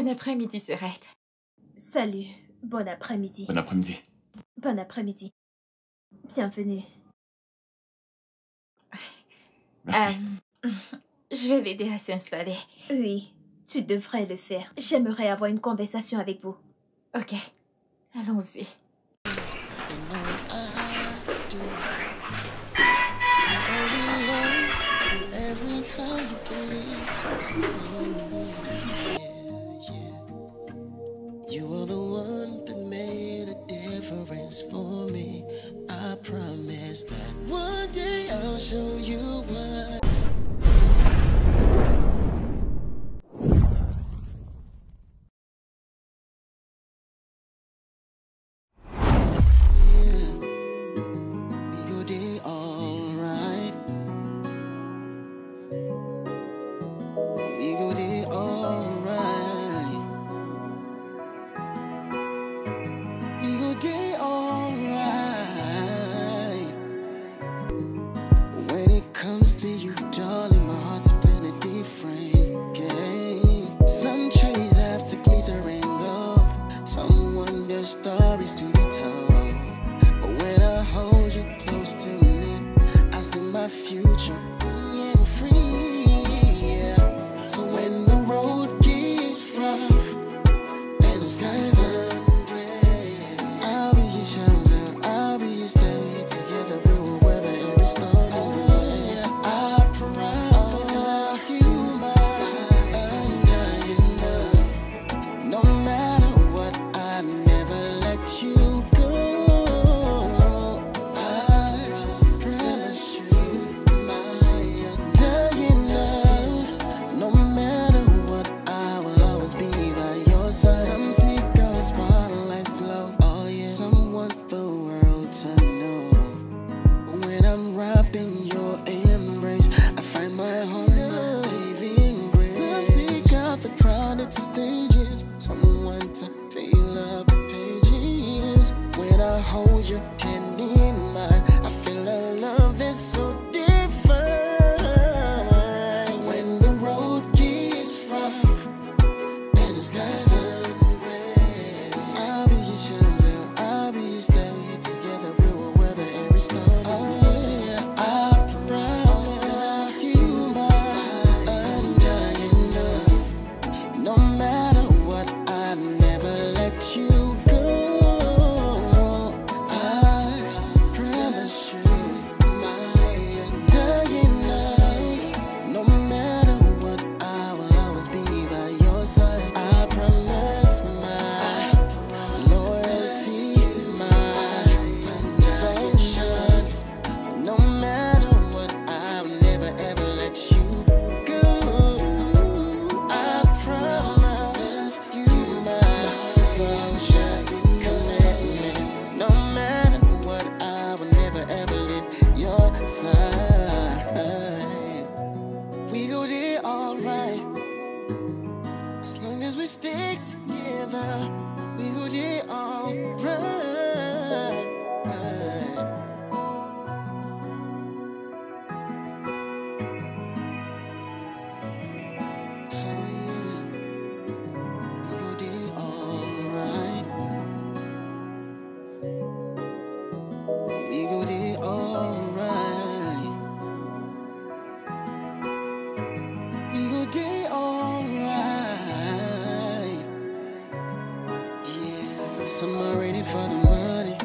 Bon après-midi, Serette. Salut. Bon après-midi. Bon après-midi. Bon après-midi. Bienvenue. Merci. Je vais l'aider à s'installer. Oui, tu devrais le faire. J'aimerais avoir une conversation avec vous. Ok, allons-y. You are the one that made a difference for me. I promise that one day I'll show you what. Stories to be told, but when I hold you close to me, I see my future being free. Yeah. So when the road gets rough and the skies turn red, I'll be your shelter, I'll be your stay. Together we will weather every storm. I promise you my undying love. No matter what, I never let you go. I promise you my undying love. No matter what, I will always be by your side. Some see color spotlights glow. Oh yeah, some want the world to know. But when I'm wrapping your embrace, I find my home, my saving grace. Some seek out the crowded stages, someone to fill up pages. When I hold your hand in mine, I feel a love that's so divine. So when the road gets rough and the skies turn red, I'll be your shelter, I'll be your stay. Together we will weather every storm. Oh yeah, I promise you my undying love. No matter what, I never let you go. I promise you my undying love. No matter what, I will always be by your side. I promise my loyalty, my devotion. No matter what, I'll never ever let you go. I promise you my devotion, commitment. No matter what, I will never ever leave your side. We go there alright, as long as we stick together. We go there alright. We go there alright. We go there alright. Yeah, some are ready for the money,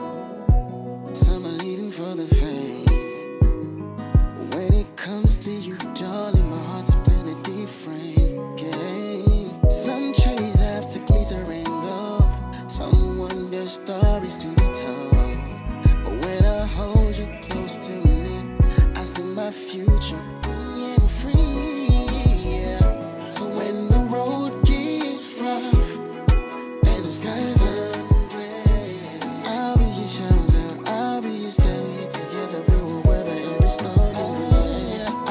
some are leaving for the fame. When it comes to you, darling, my heart's been a different game. Some chase after glitter and gold, some want their stories to be told. But when I hold you close to me, I see my future being free. Yeah. So when the road gets rough and the skies turn red, I'll be your shelter, I'll be your stay. Together we will weather every storm. I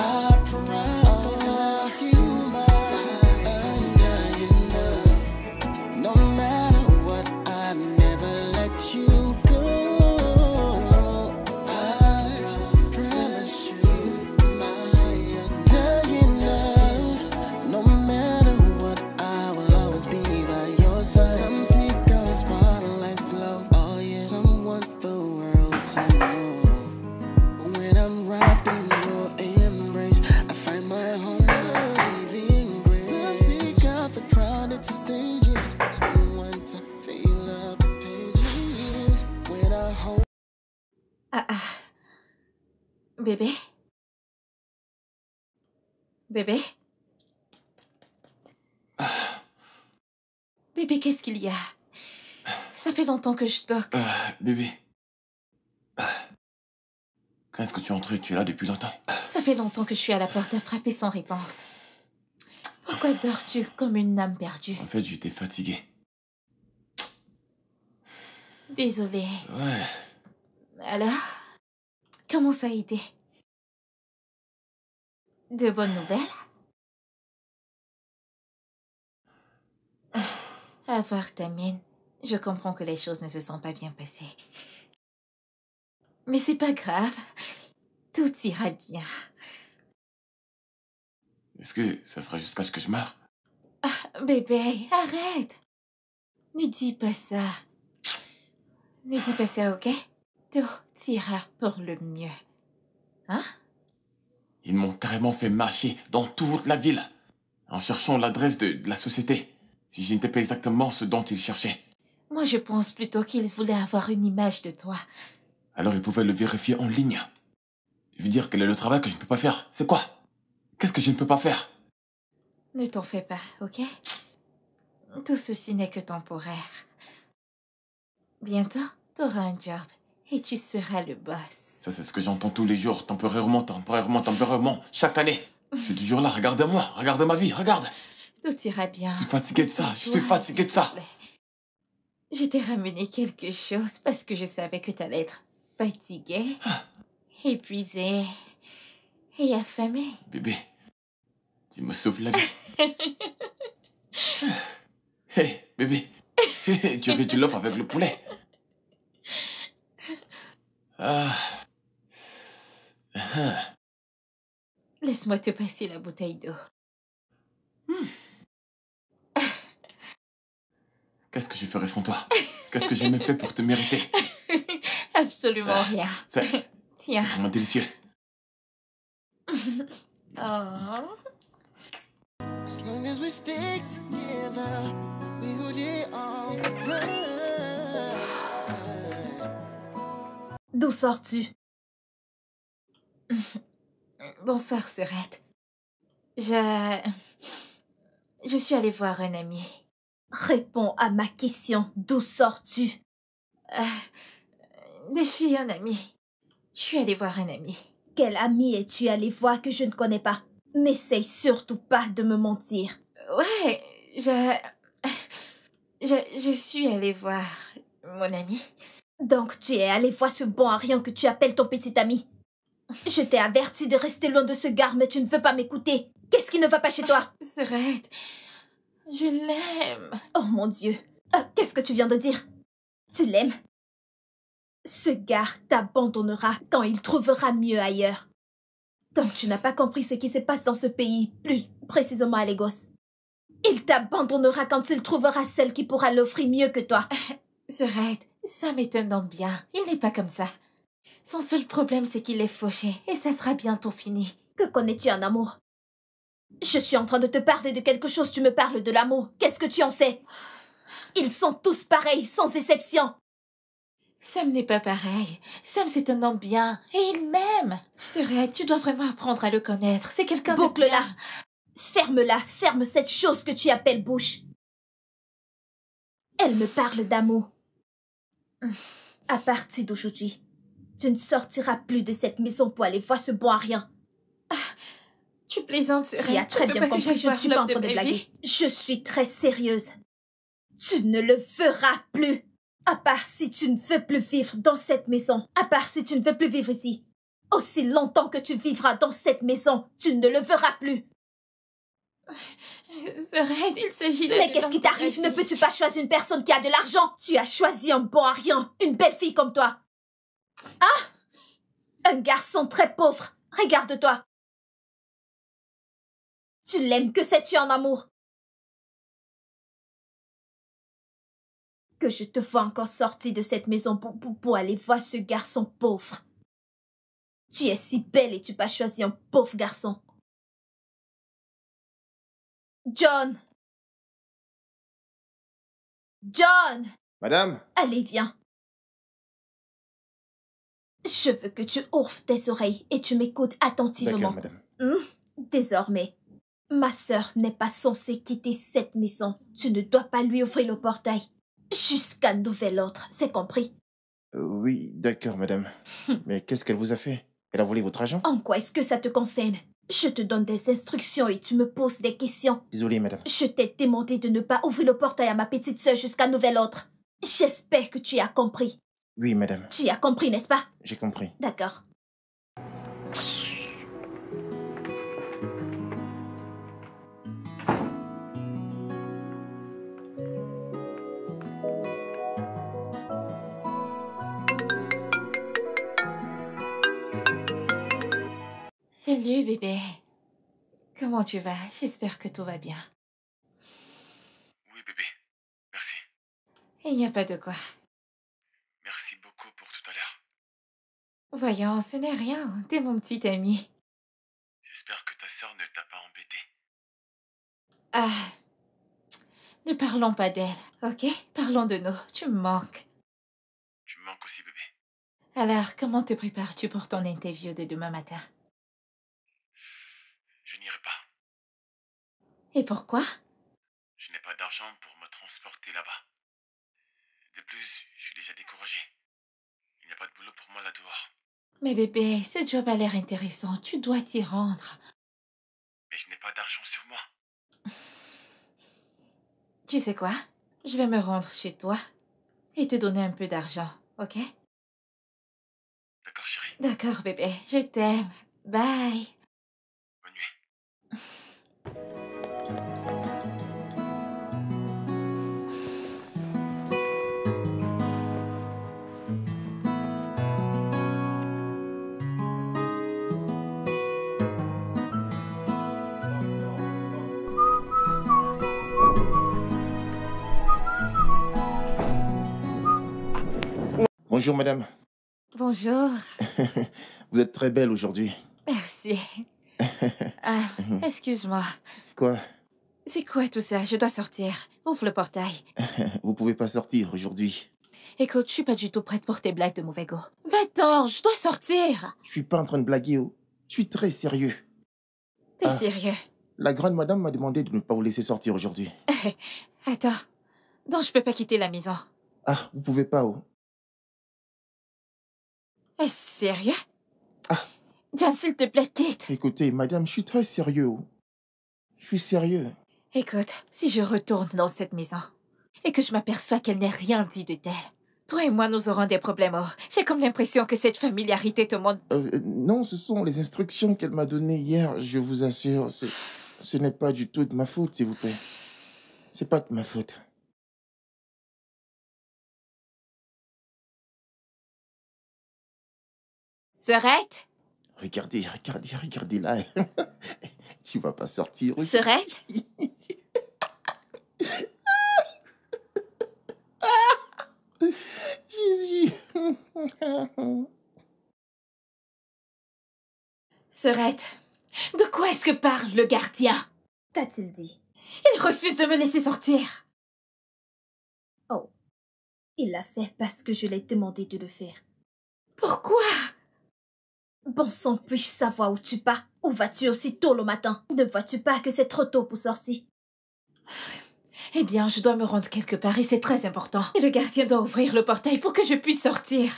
promise you my undying love. No matter what, I never let you go. I promise you my undying love. No matter what, I will always be Bébé? Bébé? Bébé, qu'est-ce qu'il y a? Ça fait longtemps que je toque. Bébé. Quand est-ce que tu es entré? Tu es là depuis longtemps. Ça fait longtemps que je suis à la porte à frapper sans réponse. Pourquoi dors-tu comme une âme perdue? En fait, j'étais fatigué. Désolée. Ouais. Alors, comment ça a été? De bonnes nouvelles? À voir ta mine, je comprends que les choses ne se sont pas bien passées. Mais c'est pas grave. Tout ira bien. Est-ce que ça sera jusqu'à ce que je meure? Bébé, arrête. Ne dis pas ça. Ne dis pas ça, ok? Tout ira pour le mieux. Hein? Ils m'ont carrément fait marcher dans toute la ville en cherchant l'adresse de la société. Si je n'étais pas exactement ce dont ils cherchaient. Moi, je pense plutôt qu'ils voulaient avoir une image de toi. Alors ils pouvaient le vérifier en ligne. Je veux dire, quel est le travail que je ne peux pas faire? C'est quoi? Qu'est-ce que je ne peux pas faire? Ne t'en fais pas, ok? Tout ceci n'est que temporaire. Bientôt, t'auras un job et tu seras le boss. Ça, c'est ce que j'entends tous les jours. Temporairement, temporairement, temporairement. Chaque année. Je suis toujours là. Regardez-moi. Regardez ma vie. Regarde. Tout ira bien. Je suis fatigué de ça. Je suis fatigué de ça. Je t'ai ramené quelque chose parce que je savais que t'allais être fatigué, épuisé et affamé. Bébé, tu me sauves la vie. Hé, bébé. Tu veux du l'offre avec le poulet? Ah. Laisse-moi te passer la bouteille d'eau. Qu'est-ce que je ferais sans toi? Qu'est-ce que j'ai même fait pour te mériter? Absolument rien. C'est Tiens. vraiment délicieux. Oh. As long as we stick together, we'll get alright. D'où sors-tu? Bonsoir, Serette. Je suis allée voir un ami. Réponds à ma question. D'où sors-tu? De chez un ami. Je suis allée voir un ami. Quel ami es-tu allé voir que je ne connais pas? N'essaye surtout pas de me mentir. Ouais, je suis allée voir mon ami. Donc tu es allé voir ce bon à rien que tu appelles ton petit ami. Je t'ai averti de rester loin de ce gars, mais tu ne veux pas m'écouter. Qu'est-ce qui ne va pas chez toi? Serette, je l'aime. Oh mon Dieu. Qu'est-ce que tu viens de dire? Tu l'aimes? Ce gars t'abandonnera quand il trouvera mieux ailleurs. Donc tu n'as pas compris ce qui se passe dans ce pays, plus précisément à Lagos. Il t'abandonnera quand il trouvera celle qui pourra l'offrir mieux que toi. Serette, ça m'étonne bien. Il n'est pas comme ça. Son seul problème, c'est qu'il est fauché, et ça sera bientôt fini. Que connais-tu en amour? Je suis en train de te parler de quelque chose, tu me parles de l'amour. Qu'est-ce que tu en sais? Ils sont tous pareils, sans exception. Sam n'est pas pareil. Sam, c'est un homme bien, et il m'aime. Serette, tu dois vraiment apprendre à le connaître. C'est quelqu'un de Boucle-la. bien. Ferme-la, ferme cette chose que tu appelles bouche. Elle me parle d'amour. À partir d'aujourd'hui, tu ne sortiras plus de cette maison pour aller voir ce bon à rien. Tu plaisantes, Serette. Tu as très bien compris, je ne suis pas en train de blaguer. Je suis très sérieuse. Tu ne le feras plus. À part si tu ne veux plus vivre dans cette maison. À part si tu ne veux plus vivre ici. Aussi longtemps que tu vivras dans cette maison, tu ne le verras plus. Serette, il s'agit de... Mais qu'est-ce qui t'arrive? Ne peux-tu pas choisir une personne qui a de l'argent? Tu as choisi un bon à rien, une belle fille comme toi. Ah! Un garçon très pauvre. Regarde-toi. Tu l'aimes, que sais-tu en amour? Que je te vois encore sortir de cette maison pour aller voir ce garçon pauvre. Tu es si belle et tu pas choisi un pauvre garçon. John! John! Madame, Allez, viens. Je veux que tu ouvres tes oreilles et tu m'écoutes attentivement. D'accord, madame. Désormais, ma sœur n'est pas censée quitter cette maison. Tu ne dois pas lui ouvrir le portail. Jusqu'à nouvel ordre, c'est compris? Oui, d'accord, madame. Mais qu'est-ce qu'elle vous a fait? Elle a volé votre argent? En quoi est-ce que ça te concerne? Je te donne des instructions et tu me poses des questions. Désolé, madame. Je t'ai demandé de ne pas ouvrir le portail à ma petite sœur jusqu'à nouvel ordre. J'espère que tu as compris. Oui, madame. Tu as compris, n'est-ce pas? J'ai compris. D'accord. Salut, bébé. Comment tu vas? J'espère que tout va bien. Oui, bébé. Merci. Il n'y a pas de quoi. Merci beaucoup pour tout à l'heure. Voyons, ce n'est rien. T'es mon petit ami. J'espère que ta sœur ne t'a pas embêté. Ah, ne parlons pas d'elle, ok? Parlons de nous. Tu me manques. Tu me manques aussi, bébé. Alors, comment te prépares-tu pour ton interview de demain matin? Je n'irai pas. Et pourquoi? Je n'ai pas d'argent pour me transporter là-bas. De plus, je suis déjà découragé. Il n'y a pas de boulot pour moi là-dehors. Mais bébé, ce job a l'air intéressant. Tu dois t'y rendre. Mais je n'ai pas d'argent sur moi. Tu sais quoi? Je vais me rendre chez toi et te donner un peu d'argent, ok? D'accord, chérie. D'accord, bébé. Je t'aime. Bye. Bonne nuit. Bonjour, madame. Bonjour. Vous êtes très belle aujourd'hui. Merci. Ah, excuse-moi. Quoi? C'est quoi tout ça? Je dois sortir. Ouvre le portail. Vous pouvez pas sortir aujourd'hui. Écoute, je suis pas du tout prête pour tes blagues de mauvais goût. Va-t'en, je dois sortir. Je suis pas en train de blaguer, oh. Je suis très sérieux. T'es Ah. sérieux? La grande madame m'a demandé de ne pas vous laisser sortir aujourd'hui. Attends. Non, je peux pas quitter la maison. Ah, vous pouvez pas, oh. Est-ce sérieux? Ah. John, s'il te plaît, quitte. Écoutez, madame, je suis très sérieux, oh. Je suis sérieux. Écoute, si je retourne dans cette maison et que je m'aperçois qu'elle n'est rien dit de tel, toi et moi, nous aurons des problèmes. Oh, j'ai comme l'impression que cette familiarité te montre... Non, ce sont les instructions qu'elle m'a données hier, je vous assure. Ce n'est pas du tout de ma faute, s'il vous plaît. C'est pas de ma faute. Serette? Regardez là. Tu vas pas sortir. Serette? Jésus. Serette, de quoi est-ce que parle le gardien? Qu'a-t-il dit? Il refuse de me laisser sortir. Oh. Il l'a fait parce que je l'ai demandé de le faire. Pourquoi? Bon sang, puis-je savoir où tu pars? Où vas-tu aussi tôt le matin? Ne vois-tu pas que c'est trop tôt pour sortir? Eh bien, je dois me rendre quelque part et c'est très important. Et le gardien doit ouvrir le portail pour que je puisse sortir.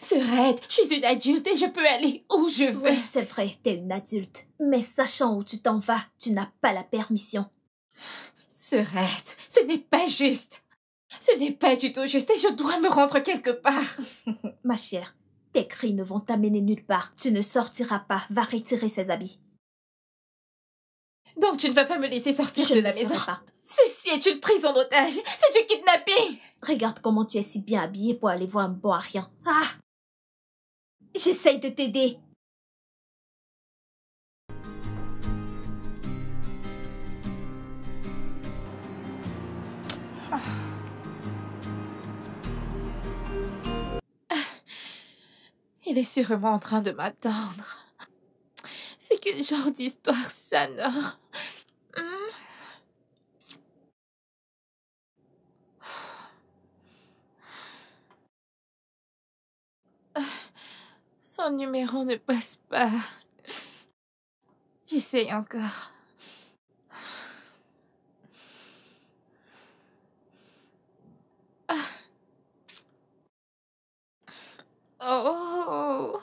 Serette, je suis une adulte et je peux aller où je veux. Oui, c'est vrai, t'es une adulte. Mais sachant où tu t'en vas, tu n'as pas la permission. Serette, ce n'est pas juste. Ce n'est pas du tout juste et je dois me rendre quelque part. Ma chère, tes cris ne vont t'amener nulle part. Tu ne sortiras pas. Va retirer ses habits. Donc tu ne vas pas me laisser sortir Je de ne la le ferai maison. pas. Ceci est une prise en otage. C'est du kidnapping. Regarde comment tu es si bien habillée pour aller voir un bon à rien. Ah! J'essaye de t'aider. Il est sûrement en train de m'attendre. C'est quel genre d'histoire, ça, non? Son numéro ne passe pas. J'essaye encore. Oh.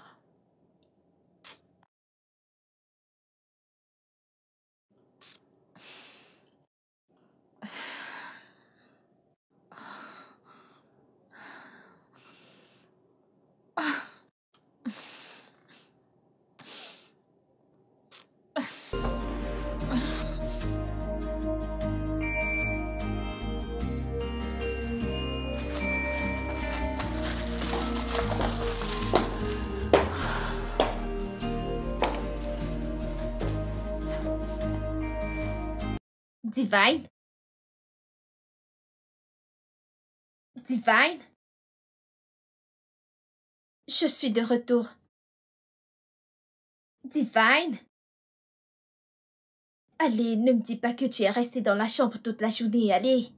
Divine? Divine? Je suis de retour. Divine? Allez, ne me dis pas que tu es restée dans la chambre toute la journée, allez.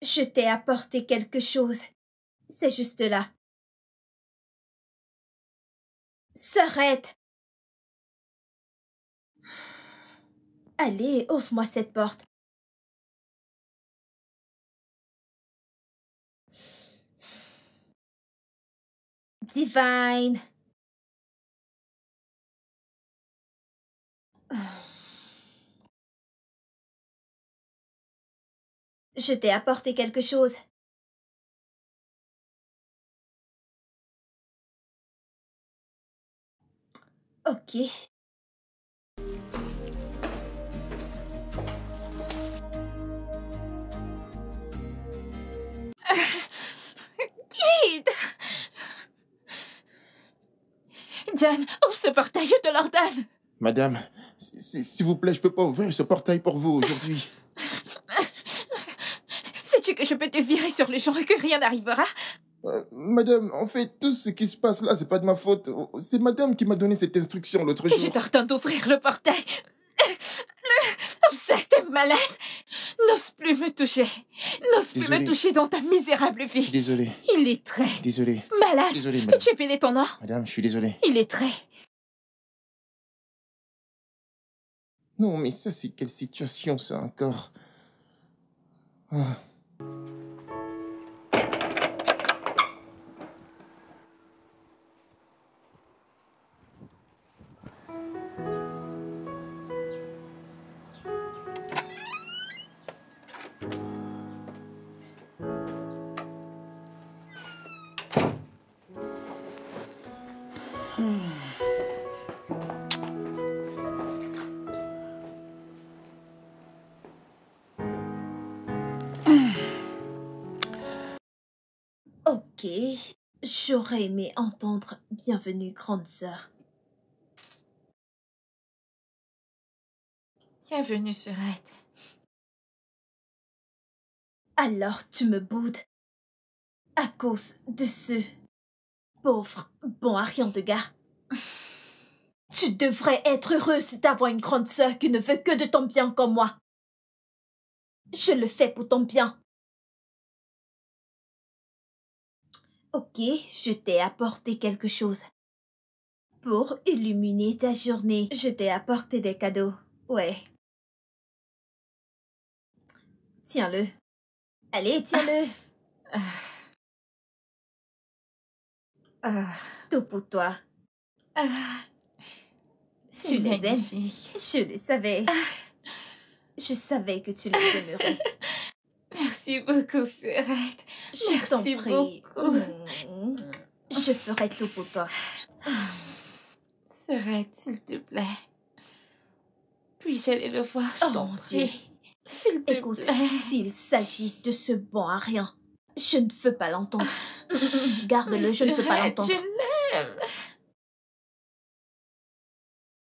Je t'ai apporté quelque chose. C'est juste là. Sœurette! Allez, ouvre-moi cette porte. Divine! Je t'ai apporté quelque chose. Ok. Guide! John, ouvre ce portail, je te l'ordonne. Madame, s'il vous plaît, je peux pas ouvrir ce portail pour vous aujourd'hui. Sais-tu que je peux te virer sur le champ et que rien n'arrivera? Madame, en fait, tout ce qui se passe là, c'est pas de ma faute. C'est madame qui m'a donné cette instruction l'autre Et jour. je t'ordonne d'ouvrir le portail. Vous êtes malade. N'ose plus me toucher. N'ose plus Désolé. me toucher dans ta misérable vie. Désolé, Il est très désolé. malade. Désolé, madame. Peux-tu épeler ton nom? Madame, je suis désolé. Il est très... Non, mais ça, c'est quelle situation, ça, encore? Ah. Ok. J'aurais aimé entendre « Bienvenue, grande sœur ». Bienvenue, Sœurette. Alors tu me boudes à cause de ce pauvre bon Arion de gare. Tu devrais être heureuse d'avoir une grande sœur qui ne veut que de ton bien comme moi. Je le fais pour ton bien. Ok, je t'ai apporté quelque chose. Pour illuminer ta journée, je t'ai apporté des cadeaux. Ouais. Tiens-le. Allez, tiens-le. Tout pour toi. Tu les aimes? Magnifique. Je le savais. Je savais que tu les aimerais. Merci beaucoup, Sœurette. Je t'en Merci prie. beaucoup. Je ferai tout pour toi. Sœurette, s'il te plaît. Puis-je aller le voir, je Oh, t'en mon prie. Dieu. S'il te Écoute, plaît. s'il s'agit de ce bon à rien, je ne veux pas l'entendre. Garde-le, je ne veux pas Sœurette, l'entendre. je l'aime.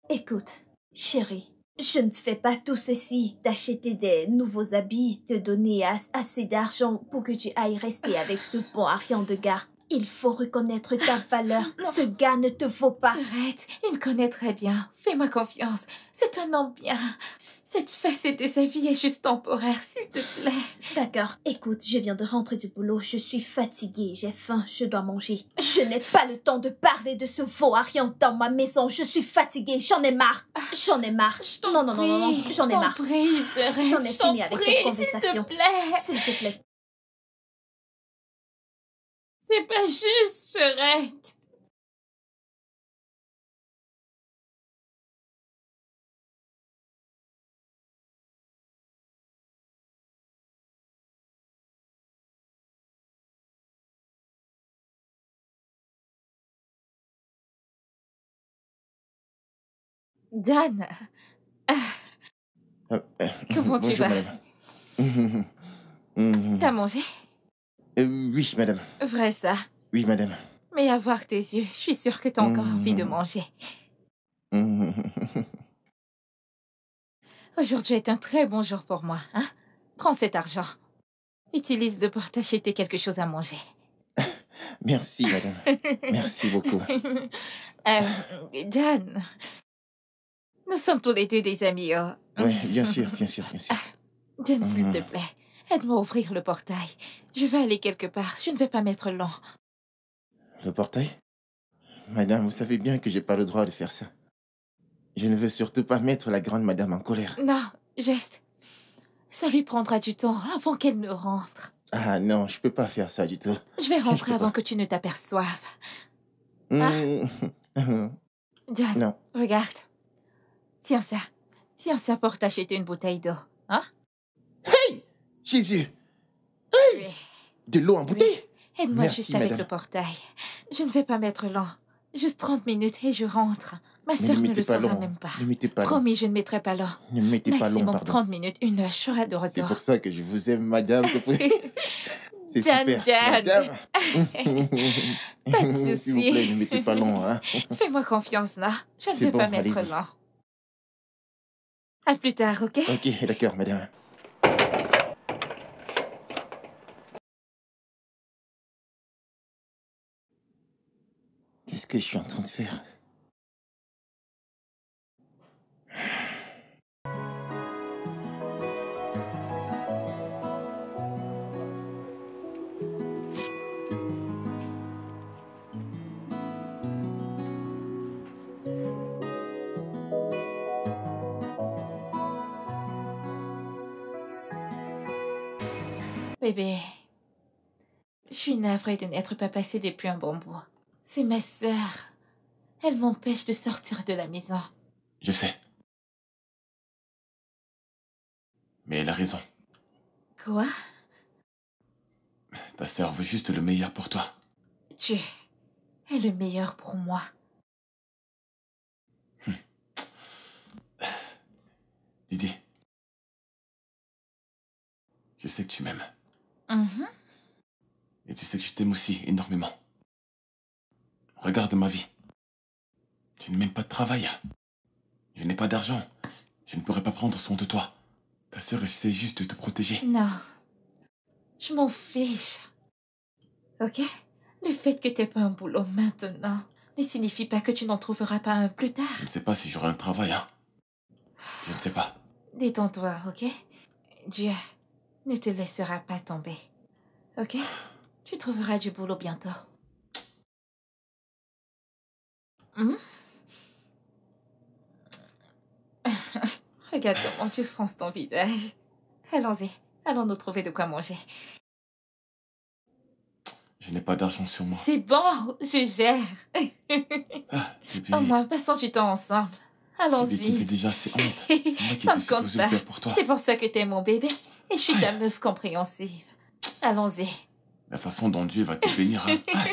Écoute, chérie, je ne fais pas tout ceci, t'acheter des nouveaux habits, te donner assez d'argent pour que tu ailles rester avec ce bon Arian de gare. Il faut reconnaître ta valeur. Non. Ce gars ne te vaut pas. Sœurette, il me connaît très bien. Fais-moi confiance. C'est un homme bien. Cette facette de sa vie est juste temporaire, s'il te plaît. D'accord. Écoute, je viens de rentrer du boulot. Je suis fatiguée. J'ai faim. Je dois manger. Je n'ai pas le temps de parler de ce veau arriant dans ma maison. Je suis fatiguée. J'en ai marre. J'en ai marre. Non, non, non, non, non. J'en ai marre. J'en ai fini avec cette conversation. S'il te plaît. S'il te plaît. C'est pas juste, Serette. Jeanne, comment tu Bonjour, vas? madame. T'as mangé? Oui, madame. Vrai ça. Oui, madame. Mais à voir tes yeux, je suis sûre que t'as encore envie de manger. Aujourd'hui est un très bon jour pour moi, hein? Prends cet argent. Utilise-le pour t'acheter quelque chose à manger. Merci, madame. Merci beaucoup. Jeanne, nous sommes tous les deux des amis, oh. Oui, bien sûr, bien sûr, bien sûr. Jeanne, s'il te plaît, aide-moi à ouvrir le portail. Je vais aller quelque part, je ne vais pas m'être long. Le portail? Madame, vous savez bien que j'ai pas le droit de faire ça. Je ne veux surtout pas mettre la grande madame en colère. Non, juste. Ça lui prendra du temps avant qu'elle ne rentre. Ah non, je peux pas faire ça du tout. Je vais rentrer peux pas. avant que tu ne t'aperçoives. Mm. Jeanne, Non. regarde. Tiens ça. Tiens ça pour t'acheter une bouteille d'eau. Hein? Jésus, Oui. de l'eau en bouteille? Oui. Aide-moi Merci, juste avec madame. le portail. Je ne vais pas mettre lent. Juste 30 minutes et je rentre. Ma Mais sœur ne le mettez pas saura long. même pas. Ne mettez pas long. Promis, je ne mettrai pas lent. Ne me mettez pas long, Maximum pardon. 30 minutes, 1 heure, je serai de C'est retour. pour ça que je vous aime, madame. C'est Jeanne, super. Jeanne. Madame. Pas de S'il vous souci. plaît, ne mettez pas long. Hein. Fais-moi confiance, là. Je ne C'est vais bon, pas mettre allez-y. lent. À plus tard, ok? Ok, d'accord, madame. Qu'est-ce que je suis en train de faire? Bébé, je suis navrée de n'être pas passée depuis un bon bout. C'est ma sœur. Elle m'empêche de sortir de la maison. Je sais. Mais elle a raison. Quoi? Ta sœur veut juste le meilleur pour toi. Tu es le meilleur pour moi. Lydie, je sais que tu m'aimes. Mhm. Et tu sais que je t'aime aussi énormément. Regarde ma vie. Tu n'as même pas de travail. Je n'ai pas d'argent. Je ne pourrais pas prendre soin de toi. Ta sœur essaie juste de te protéger. Non. Je m'en fiche. Ok? Le fait que t'aies pas un boulot maintenant ne signifie pas que tu n'en trouveras pas un plus tard. Je ne sais pas si j'aurai un travail, hein. Je ne sais pas. Détends-toi, ok? Dieu ne te laissera pas tomber. Ok? Tu trouveras du boulot bientôt. Hmm? Regarde comment tu fronces ton visage. Allons-y, allons nous trouver de quoi manger. Je n'ai pas d'argent sur moi. C'est bon, je gère. Ah, bébé. Au moins, passons du temps ensemble. Bébé, tu me fais Allons-y. déjà assez honte. C'est moi qui Ça étais ne compte supposé le pas. faire pour toi. C'est pour ça que t'es mon bébé. Et je suis ta meuf compréhensive. Allons-y. La façon dont Dieu va te bénir, hein. Ah,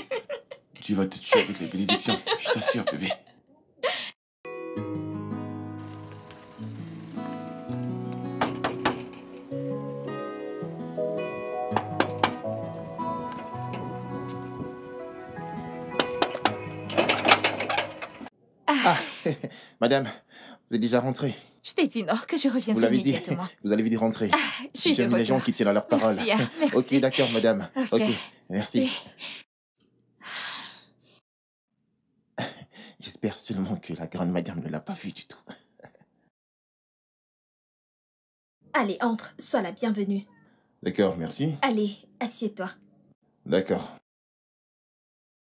Dieu va te tuer avec les bénédictions. Je t'assure, bébé. Ah, madame, vous êtes déjà rentrée. Je t'ai dit non, que je Vous reviendrai l'avez dit. immédiatement. Vous avez dit rentrer. Je suis de J'aime les gens retour. qui tiennent à leur parole. Merci, hein, merci. Ok, d'accord, madame. Ok. Ok, merci. Oui. J'espère seulement que la grande madame ne l'a pas vu du tout. Allez, entre, sois la bienvenue. D'accord, merci. Allez, assieds-toi. D'accord.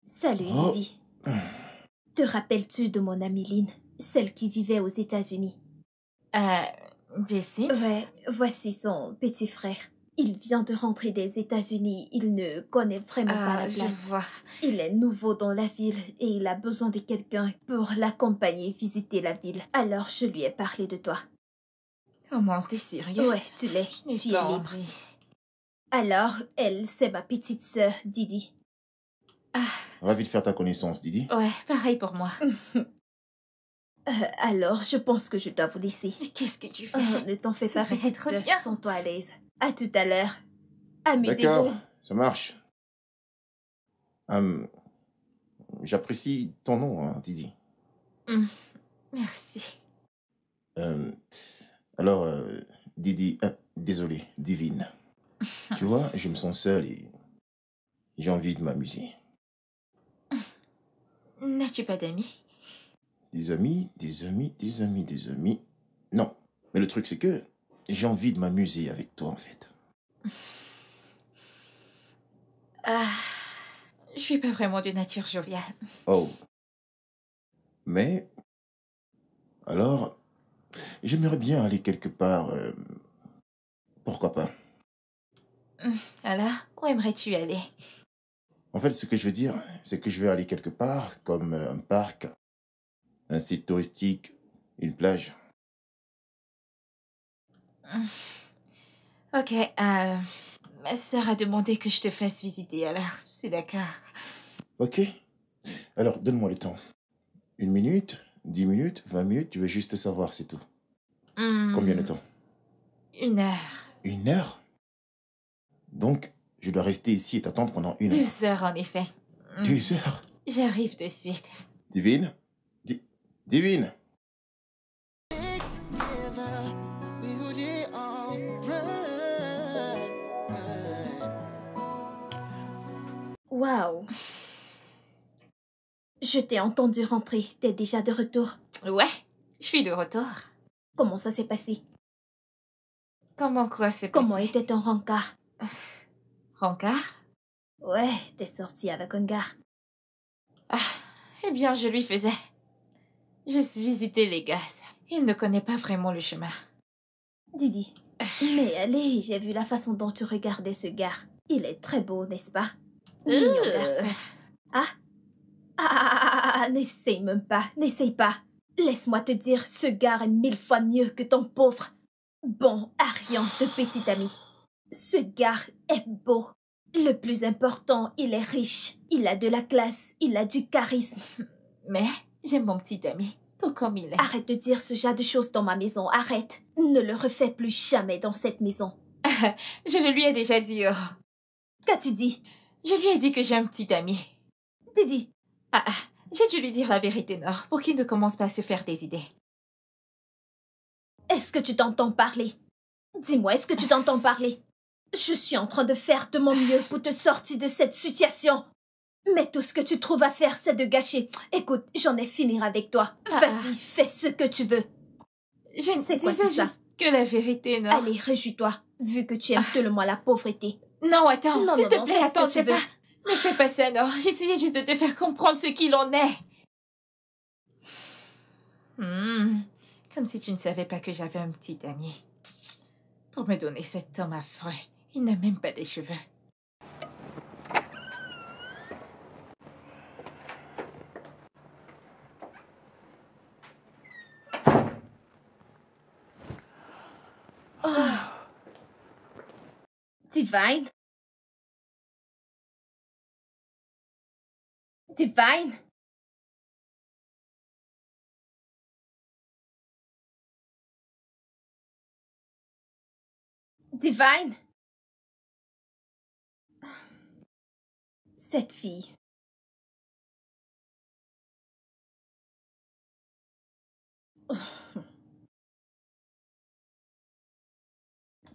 Salut, Oh. Didi. Te rappelles-tu de mon amie Lynn, celle qui vivait aux États-Unis? Jessie? Ouais, voici son petit frère. Il vient de rentrer des États-Unis. Il ne connaît vraiment pas la Je place. vois. Il est nouveau dans la ville et il a besoin de quelqu'un pour l'accompagner visiter la ville. Alors je lui ai parlé de toi. Comment, t'es sérieux? Ouais, tu l'es. Je n'ai Tu es pas libre. envie. Alors, elle, c'est ma petite sœur, Didi. Ravi de faire ta connaissance, Didi. Ouais, pareil pour moi. Alors, je pense que je dois vous laisser. Mais qu'est-ce que tu fais? Ne t'en fais pas, Peut-être petite sœur. viens. Sens-toi à l'aise. À tout à l'heure. Amusez-vous. D'accord, ça marche. J'apprécie ton nom, hein, Didi. Merci. Alors, Didi, désolé, Divine. Tu vois, je me sens seul et j'ai envie de m'amuser. N'as-tu pas d'amis? Des amis. Non, mais le truc c'est que j'ai envie de m'amuser avec toi en fait. Je suis pas vraiment de nature joviale. Oh. Mais, alors, j'aimerais bien aller quelque part. Pourquoi pas? Alors, où aimerais-tu aller? En fait, ce que je veux dire, c'est que je veux aller quelque part, comme un parc, un site touristique, une plage. Ok, ma sœur a demandé que je te fasse visiter, alors c'est d'accord. Ok. Alors, donne-moi le temps. 1 minute, 10 minutes, 20 minutes, tu veux juste savoir, c'est tout. Combien de temps? 1 heure. 1 heure? Donc, je dois rester ici et t'attendre pendant 1 heure. 2 heures, en effet. 2 heures? J'arrive de suite. Divine? Divine? Together, we would be alright. Waouh. Je t'ai entendu rentrer. T'es déjà de retour. Ouais, je suis de retour. Comment ça s'est passé? Comment quoi s'est Comment passé? était ton rencard? Rencard? Ouais, t'es sorti avec un gars. Eh bien, je lui faisais juste visiter les gaz. Il ne connaît pas vraiment le chemin. Didi. Mais allez, j'ai vu la façon dont tu regardais ce gars. Il est très beau, n'est-ce pas? Mignon garçon. N'essaye même pas, n'essaye pas. Laisse-moi te dire, ce gars est 1000 fois mieux que ton pauvre. Bon, Ariane de petit ami. Ce gars est beau. Le plus important, il est riche. Il a de la classe, il a du charisme. Mais j'aime mon petit ami, tout comme il est. Arrête de dire ce genre de choses dans ma maison, arrête. Ne le refais plus jamais dans cette maison. Je le lui ai déjà dit. Qu'as-tu dit? Je lui ai dit que j'ai un petit ami. Didi. J'ai dû lui dire la vérité, Nord, pour qu'il ne commence pas à se faire des idées. Est-ce que tu t'entends parler? Dis-moi, est-ce que tu t'entends parler? Je suis en train de faire de mon mieux pour te sortir de cette situation. Mais tout ce que tu trouves à faire, c'est de gâcher. Écoute, j'en ai fini avec toi. Vas-y, fais ce que tu veux. Je C'est quoi disais tout ça? juste que la vérité, Nord. Allez, réjouis-toi, vu que tu aimes tellement la pauvreté. Non, attends, Non, s'il non, te non, plaît, fais ce que attends, tu c'est veux. pas... Ne fais pas ça, Nord. J'essayais juste de te faire comprendre ce qu'il en est. Comme si tu ne savais pas que j'avais un petit ami. Pour me donner cet homme affreux, il n'a même pas des cheveux. Divine? Divine? Divine? Cette fille.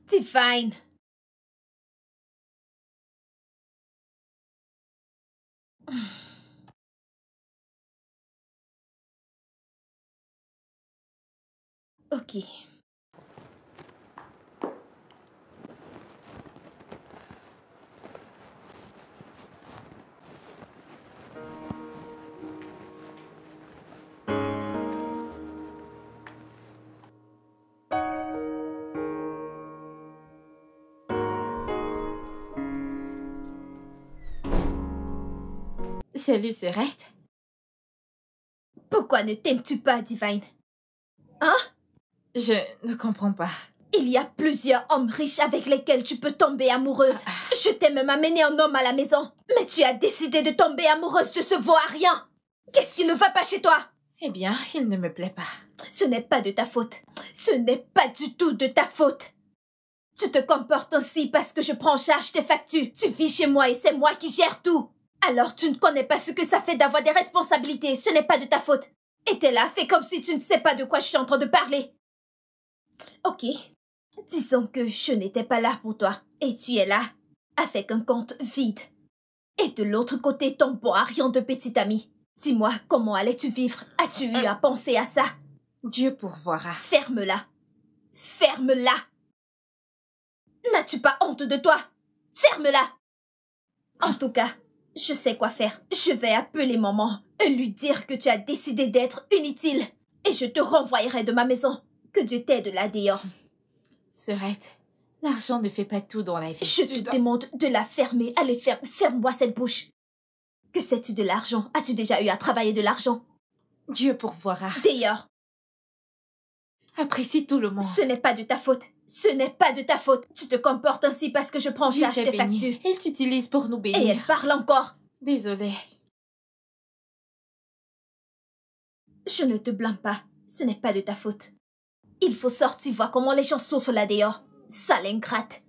Divine? Ok. Salut, Serette. Pourquoi ne t'aimes-tu pas, Divine? Hein? Je ne comprends pas. Il y a plusieurs hommes riches avec lesquels tu peux tomber amoureuse. Je t'ai même amené un homme à la maison. Mais tu as décidé de tomber amoureuse de ce veau-à-rien. Qu'est-ce qui ne va pas chez toi? Eh bien, il ne me plaît pas. Ce n'est pas de ta faute. Ce n'est pas du tout de ta faute. Tu te comportes ainsi parce que je prends en charge tes factures. Tu vis chez moi et c'est moi qui gère tout. Alors tu ne connais pas ce que ça fait d'avoir des responsabilités. Ce n'est pas de ta faute. Et t'es là, fais comme si tu ne sais pas de quoi je suis en train de parler. Ok. Disons que je n'étais pas là pour toi. Et tu es là, avec un compte vide. Et de l'autre côté, ton bon à rien de petit ami. Dis-moi, comment allais-tu vivre? As-tu eu à penser à ça? Dieu pourvoira. Ferme-la. Ferme-la. N'as-tu pas honte de toi? Ferme-la. En tout cas, je sais quoi faire. Je vais appeler maman et lui dire que tu as décidé d'être inutile. Et je te renvoyerai de ma maison. Que Dieu t'aide là dehors. Serette, l'argent ne fait pas tout dans la vie. Je te demande de la fermer. Allez, ferme-moi cette bouche. Que sais-tu de l'argent? As-tu déjà eu à travailler de l'argent? Dieu pourvoira. Dehors. Apprécie tout le monde. Ce n'est pas de ta faute. Ce n'est pas de ta faute. Tu te comportes ainsi parce que je prends en Dieu charge t'a tes béni. factures. Il t'utilise pour nous Et bénir. elle parle encore. Désolée. Je ne te blâme pas. Ce n'est pas de ta faute. Il faut sortir voir comment les gens souffrent là dehors. Sale ingrate.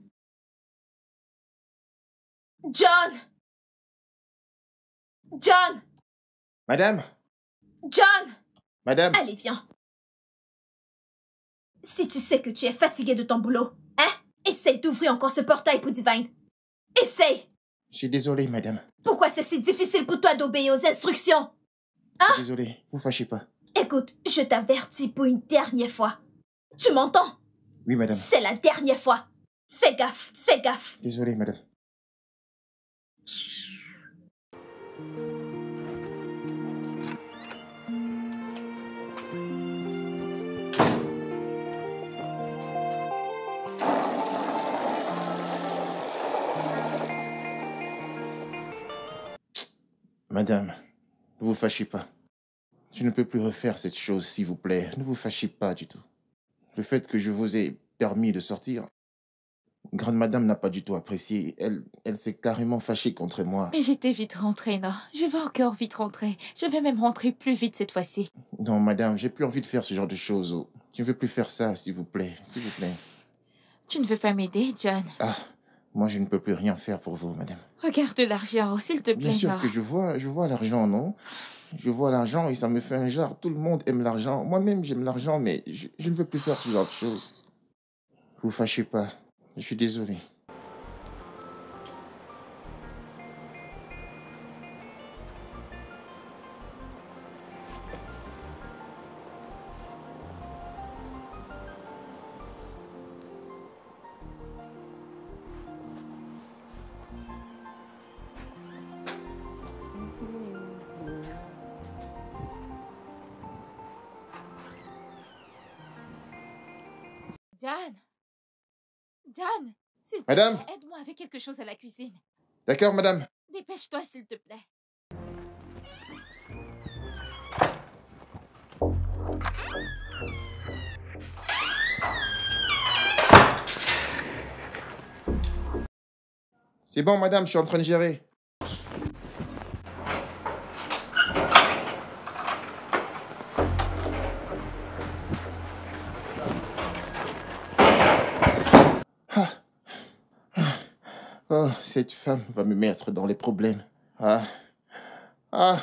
John! John! Madame? John! Madame? Allez, viens. Si tu sais que tu es fatigué de ton boulot, hein? Essaye d'ouvrir encore ce portail pour Divine. Essaye! Je suis désolé, madame. Pourquoi c'est si difficile pour toi d'obéir aux instructions? Je suis désolé, vous fâchez pas. Écoute, je t'avertis pour une dernière fois. Tu m'entends? Oui, madame. C'est la dernière fois. Fais gaffe, fais gaffe. Désolé, madame. Madame, ne vous fâchez pas. Je ne peux plus refaire cette chose, s'il vous plaît. Ne vous fâchez pas du tout. Le fait que je vous ai permis de sortir, grande madame n'a pas du tout apprécié. Elle s'est carrément fâchée contre moi. Mais j'étais vite rentrée, non? Je vais encore vite rentrer. Je vais même rentrer plus vite cette fois-ci. Non, madame, j'ai plus envie de faire ce genre de choses. Oh. Je ne veux plus faire ça, s'il vous plaît. S'il vous plaît. Tu ne veux pas m'aider, John? Ah, moi, je ne peux plus rien faire pour vous, madame. Regarde l'argent, s'il te plaît, Bien sûr non? que je vois l'argent, non? Je vois l'argent et ça me fait un genre. Tout le monde aime l'argent. Moi-même, j'aime l'argent, mais je ne veux plus faire ce genre de choses. Vous fâchez pas. Je suis désolé. John! John! S'il te Madame? plaît, aide-moi avec quelque chose à la cuisine. D'accord, madame? Dépêche-toi, s'il te plaît. C'est bon, madame, je suis en train de gérer. Ah. Oh, cette femme va me mettre dans les problèmes. Ah. Ah.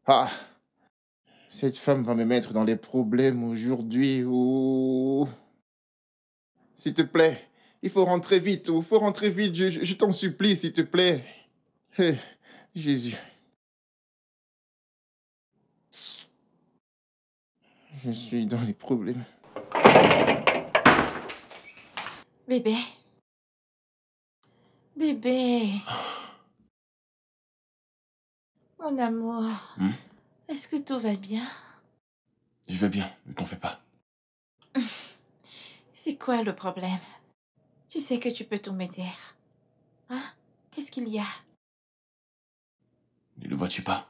Ah. Cette femme va me mettre dans les problèmes aujourd'hui. Oh. S'il te plaît, il faut rentrer vite. Il faut rentrer vite. Je t'en supplie, s'il te plaît. Eh, Jésus. Je suis dans les problèmes. Bébé. Bébé. Mon amour. Est-ce que tout va bien? Je vais bien, ne t'en fais pas. C'est quoi le problème? Tu sais que tu peux tout me dire. Hein? Qu'est-ce qu'il y a? Ne le vois-tu pas?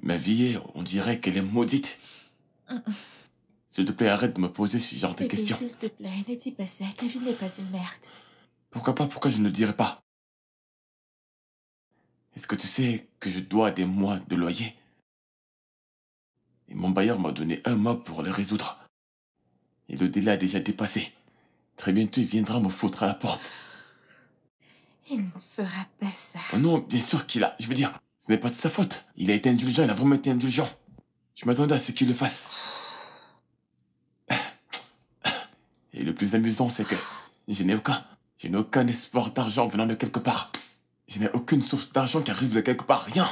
Ma vie, on dirait qu'elle est maudite. S'il te plaît, arrête de me poser ce genre de Bébé, questions. s'il te plaît, ne dis pas ça. Ta vie n'est pas une merde. Pourquoi pas? Pourquoi je ne le dirais pas? Est-ce que tu sais que je dois des mois de loyer? Et mon bailleur m'a donné un mois pour le résoudre. Et le délai a déjà dépassé. Très bientôt, il viendra me foutre à la porte. Il ne fera pas ça. Oh non, bien sûr qu'il a. Je veux dire, ce n'est pas de sa faute. Il a été indulgent, il a vraiment été indulgent. Je m'attendais à ce qu'il le fasse. Et le plus amusant, c'est que je n'ai aucun espoir d'argent venant de quelque part. Je n'ai aucune source d'argent qui arrive de quelque part. Rien.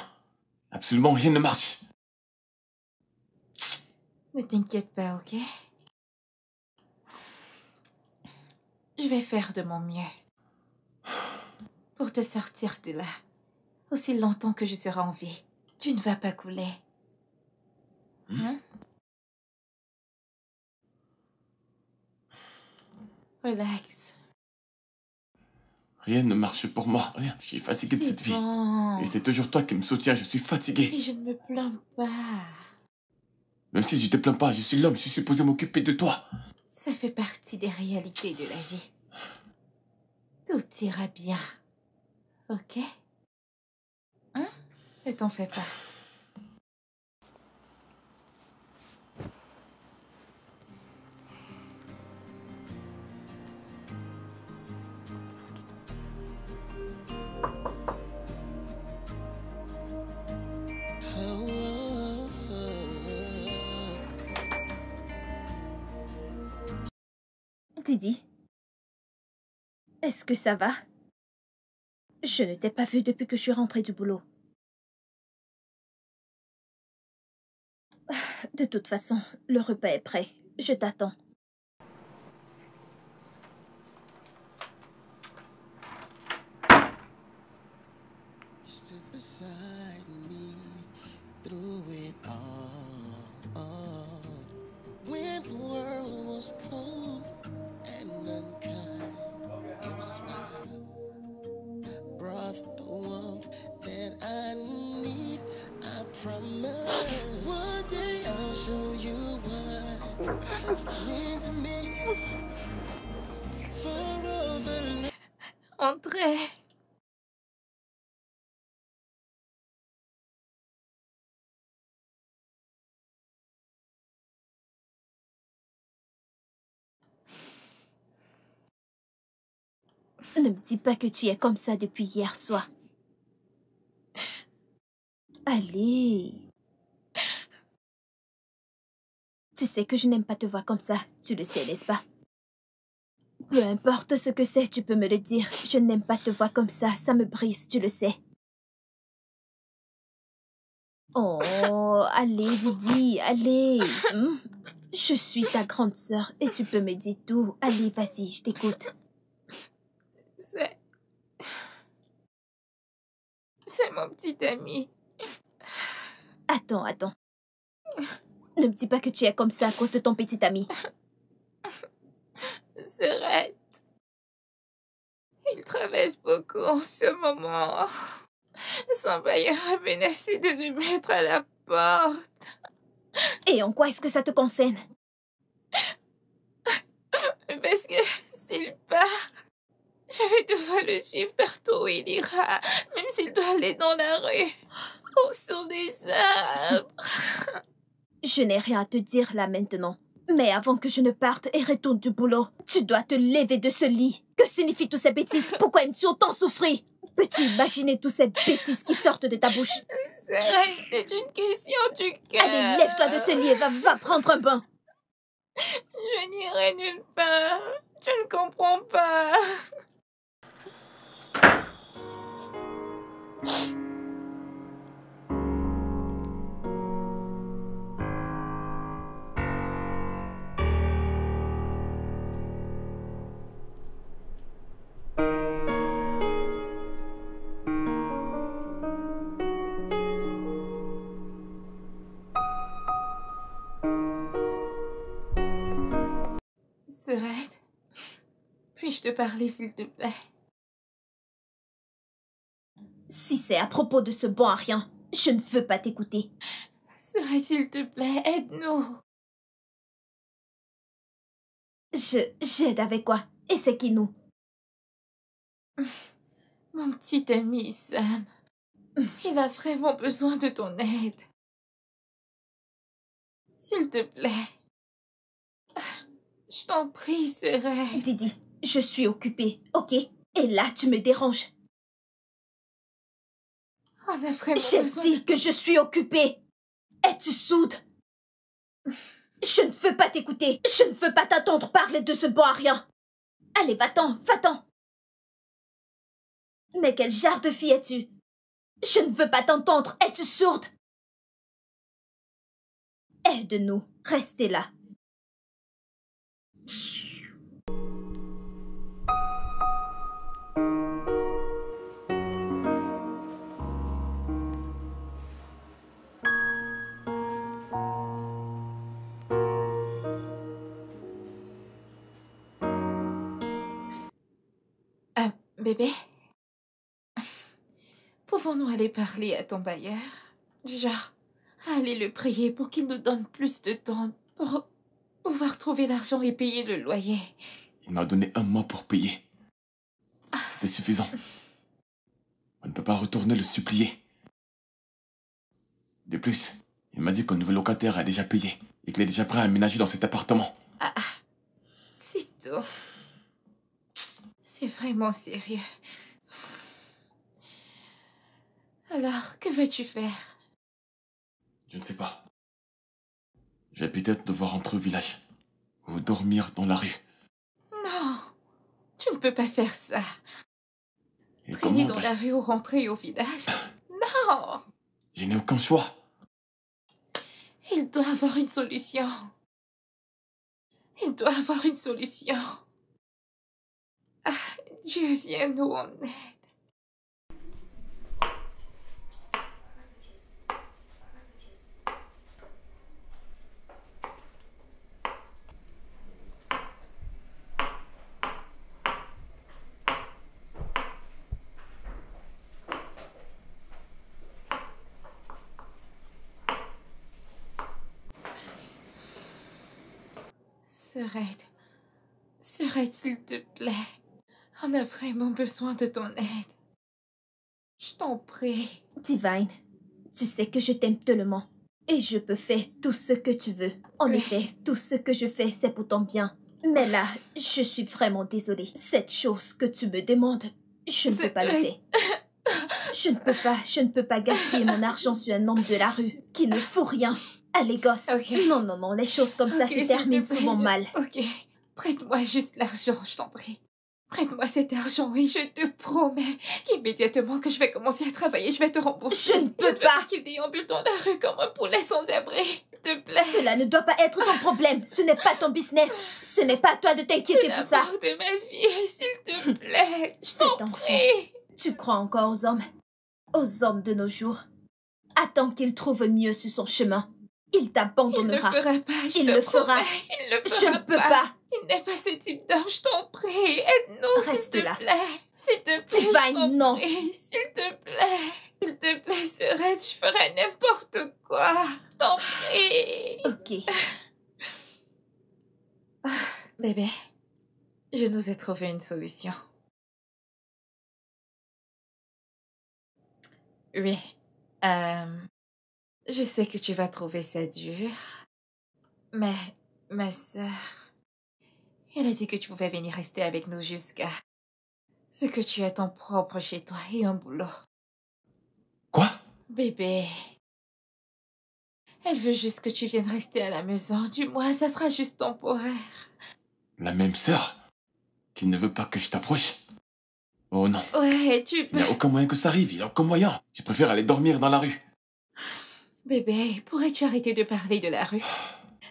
Absolument rien ne marche. Ne t'inquiète pas, ok? Je vais faire de mon mieux pour te sortir de là. Aussi longtemps que je serai en vie, tu ne vas pas couler. Hein? Relax. Rien ne marche pour moi. Rien. Je suis fatigué de cette vie. Bon. Et c'est toujours toi qui me soutiens. Je suis fatigué. Et je ne me plains pas. Même si je te plains pas, je suis l'homme. Je suis supposé m'occuper de toi. Ça fait partie des réalités de la vie. Tout ira bien. Ok? Hein? Ne t'en fais pas. Didi, est-ce que ça va? Je ne t'ai pas vu depuis que je suis rentrée du boulot. De toute façon, le repas est prêt. Je t'attends. Stood beside me through it all. When the world was cold and unkind, your smile brought the warmth that I need. I promise one day I'll show you what it means to me. For all the Entrez. Ne me dis pas que tu es comme ça depuis hier soir. Allez. Tu sais que je n'aime pas te voir comme ça. Tu le sais, n'est-ce pas? Peu importe ce que c'est, tu peux me le dire. Je n'aime pas te voir comme ça. Ça me brise, tu le sais. Oh, allez, Didi, allez. Je suis ta grande sœur et tu peux me dire tout. Allez, vas-y, je t'écoute. C'est mon petit ami. Attends. Ne me dis pas que tu es comme ça à cause de ton petit ami. Serette. Il traverse beaucoup en ce moment. Son bailleur a menacé de nous mettre à la porte. Et en quoi est-ce que ça te concerne? Parce que s'il part, je vais devoir le suivre partout où il ira, même s'il doit aller dans la rue, au son des arbres. Je n'ai rien à te dire là maintenant. Mais avant que je ne parte et retourne du boulot, tu dois te lever de ce lit. Que signifient toutes ces bêtises? Pourquoi aimes-tu autant souffrir? Peux-tu imaginer toutes ces bêtises qui sortent de ta bouche? C'est une question du cœur. Allez, lève-toi de ce lit et va prendre un bain. Je n'irai nulle part. Tu ne comprends pas. Serette, puis-je te parler, s'il te plaît? Si c'est à propos de ce bon à rien, je ne veux pas t'écouter. Sœur, s'il te plaît, aide-nous. J'aide avec quoi? Et c'est qui nous? Mon petit ami Sam, il a vraiment besoin de ton aide. S'il te plaît. Je t'en prie, sœur. Didi, je suis occupée, ok? Et là, tu me déranges. On a vraiment J'ai besoin dit que je suis occupée. Es-tu sourde? Je ne veux pas t'écouter. Je ne veux pas t'entendre parler de ce bon à rien. Allez, va-t'en, va-t'en. Mais quel genre de fille es-tu? Je ne veux pas t'entendre. Es-tu sourde? Aide-nous. Restez là. Bébé, pouvons-nous aller parler à ton bailleur? Du genre, aller le prier pour qu'il nous donne plus de temps pour pouvoir trouver l'argent et payer le loyer. Il m'a donné 1 mois pour payer. C'était suffisant. On ne peut pas retourner le supplier. De plus, il m'a dit qu'un nouveau locataire a déjà payé et qu'il est déjà prêt à aménager dans cet appartement. C'est tout. C'est vraiment sérieux. Alors, que vas-tu faire? Je ne sais pas. Je vais peut-être devoir rentrer au village ou dormir dans la rue. Non, tu ne peux pas faire ça. Et Traîner comment dans la rue ou rentrer au village? Non! Je n'ai aucun choix. Il doit avoir une solution. Il doit avoir une solution. Ah, Dieu, viens-nous en aide. Sœurette, s'il te plaît. On a vraiment besoin de ton aide. Je t'en prie. Divine, tu sais que je t'aime tellement. Et je peux faire tout ce que tu veux. En Oui. effet, tout ce que je fais, c'est pour ton bien. Mais là, je suis vraiment désolée. Cette chose que tu me demandes, je ne peux pas le faire. Je ne peux pas gaspiller mon argent sur un homme de la rue qui ne fout rien. Allez, gosse. Ok. Non, les choses comme ça Ok, se s'il terminent te plaît, souvent mal. Ok, prête-moi juste l'argent, je t'en prie. Prête-moi cet argent et je te promets qu'immédiatement que je vais commencer à travailler, je vais te rembourser. Je ne peux veux pas. qu'il déambule dans la rue comme un poulet sans abri. S'il te plaît. Cela ne doit pas être ton problème. Ce n'est pas ton business. Ce n'est pas à toi de t'inquiéter pour ça. L'amour de ma vie, s'il te plaît. Je Cet t'en enfant. prie. Tu crois encore aux hommes? Aux hommes de nos jours. Attends qu'il trouve mieux sur son chemin. Il Il ne t'abandonnera. le fera pas, je Il te le promets. fera. Il ne le Je fera ne peux pas. Il n'est pas ce type d'homme, je t'en prie. Aide-nous, Reste s'il te là. plaît. S'il te plaît, Divine, je t'en non. prie. S'il te plaît. S'il te plaît, Sœurette, je ferai n'importe quoi. Je t'en prie. Ok. Bébé, je nous ai trouvé une solution. Oui. Je sais que tu vas trouver ça dur. Mais ma sœur, elle a dit que tu pouvais venir rester avec nous jusqu'à ce que tu aies ton propre chez toi et un boulot. Quoi? Bébé, elle veut juste que tu viennes rester à la maison. Du moins, ça sera juste temporaire. La même sœur qui ne veut pas que je t'approche? Oh non. Ouais, tu Il peux... n'y a aucun moyen que ça arrive. Il n'y a aucun moyen. Je préfère aller dormir dans la rue. Bébé, pourrais-tu arrêter de parler de la rue?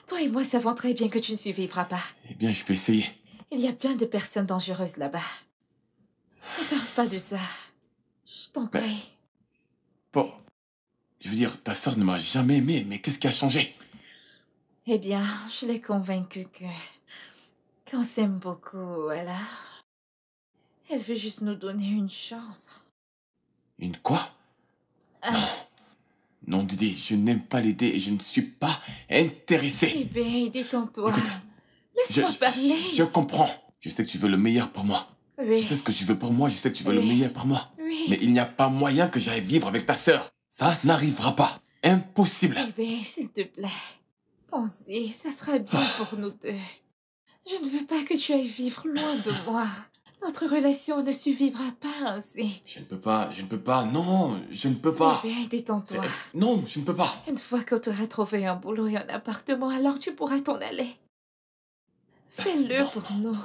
Toi et moi savons très bien que tu ne survivras pas. Eh bien, je peux essayer. Il y a plein de personnes dangereuses là-bas. Ne parle pas de ça. Je t'en Mais- prie. Bon. Je veux dire, ta sœur ne m'a jamais aimé, mais qu'est-ce qui a changé? Eh bien, je l'ai convaincue qu'on s'aime beaucoup, alors... Elle veut juste nous donner une chance. Une quoi? Non. Non, Didi, je n'aime pas l'aider et je ne suis pas intéressé. Bébé, détends-toi. Écoute, Laisse-moi parler. Je comprends. Je sais que tu veux le meilleur pour moi. Oui. Je sais ce que tu veux pour moi, je sais que tu veux le Oui. meilleur pour moi. Oui. Mais il n'y a pas moyen que j'aille vivre avec ta sœur. Ça n'arrivera pas. Impossible. Bébé, s'il te plaît. Pensez, ça sera bien pour nous deux. Je ne veux pas que tu ailles vivre loin de moi. Notre relation ne survivra pas ainsi. Je ne peux pas, non, je ne peux pas. Bébé, détends-toi. Non, je ne peux pas. Une fois que tu auras trouvé un boulot et un appartement, alors tu pourras t'en aller. Fais-le Non. pour nous.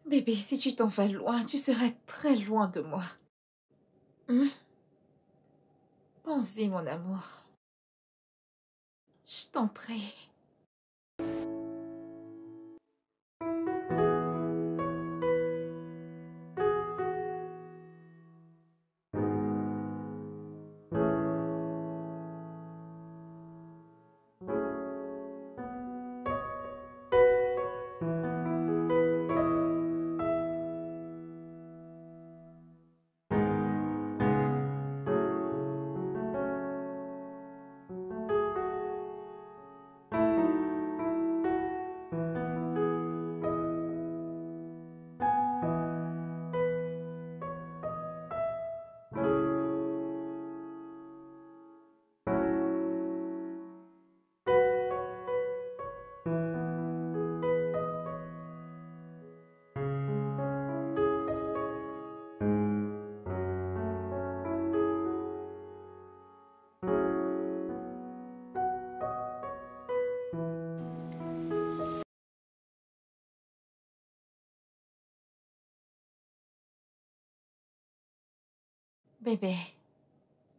Bébé, si tu t'en vas loin, tu seras très loin de moi. Pense-y, mon amour. Je t'en prie.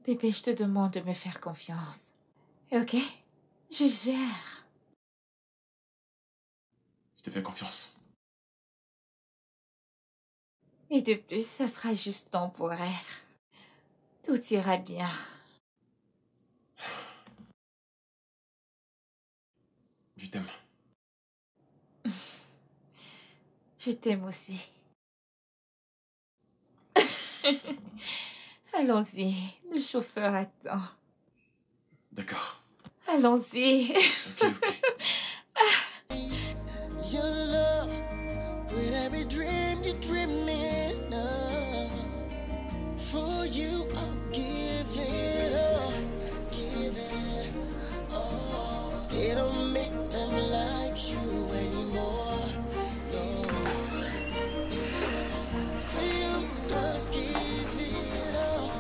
Bébé, je te demande de me faire confiance. Ok? Je gère. Je te fais confiance. Et de plus, ça sera juste temporaire. Tout ira bien. Je t'aime. Je t'aime aussi. Allons-y, le chauffeur attend. D'accord. Allons-y. Ok, ok. Your love, with every dream you're dreaming of. For you, I'll give it all, give it all. They don't make them like you anymore, no. For you, I'll give it all.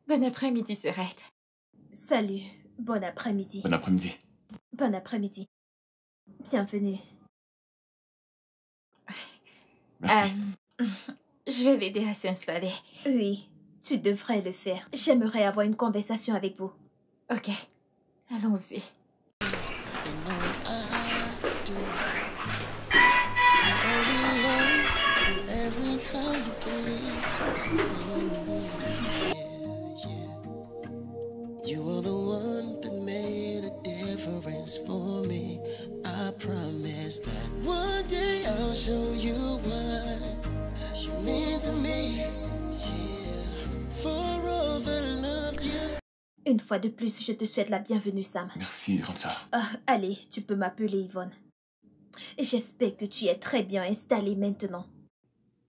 Bon après-midi, Serette. Salut, bon après-midi. Bon après-midi. Bon après-midi. Bienvenue. Merci. Je vais l'aider à s'installer. Oui, tu devrais le faire. J'aimerais avoir une conversation avec vous. Ok, allons-y. You know I do. Every love, every how you believe in me. Yeah, yeah. You are the one that made a difference for me. I promise that one day I'll show you what you mean to me. Yeah, for all the love you. Une fois de plus, je te souhaite la bienvenue, Sam. Merci, grande sœur. Allez, tu peux m'appeler Yvonne. Et j'espère que tu es très bien installée maintenant.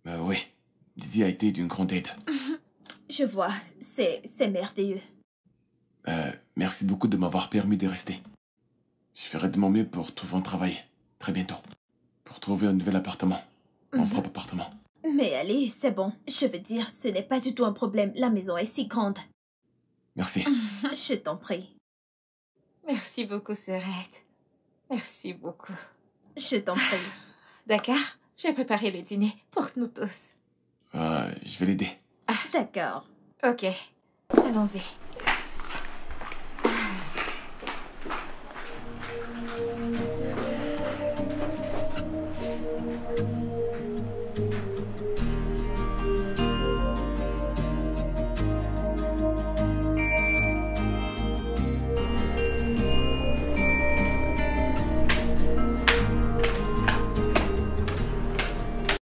Oui, Didi a été d'une grande aide. Je vois, c'est merveilleux. Merci beaucoup de m'avoir permis de rester. Je ferai de mon mieux pour trouver un travail, très bientôt. Pour trouver un nouvel appartement. Mon propre appartement. Mais allez, c'est bon. Je veux dire, ce n'est pas du tout un problème. La maison est si grande. Merci. Je t'en prie. Merci beaucoup, Serette. Merci beaucoup. Je t'en prie. D'accord? Je vais préparer le dîner pour nous tous. Je vais l'aider. D'accord. Ok, allons-y.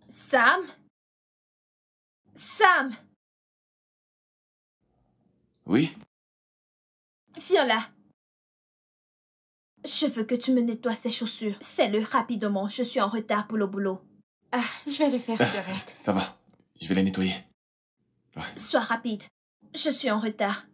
Sam? Sam, Oui? viens là. Je veux que tu me nettoies ces chaussures. Fais-le rapidement, je suis en retard pour le boulot. Ah, je vais le faire, Sœurette. Ça va. Je vais la nettoyer. Sois rapide, je suis en retard.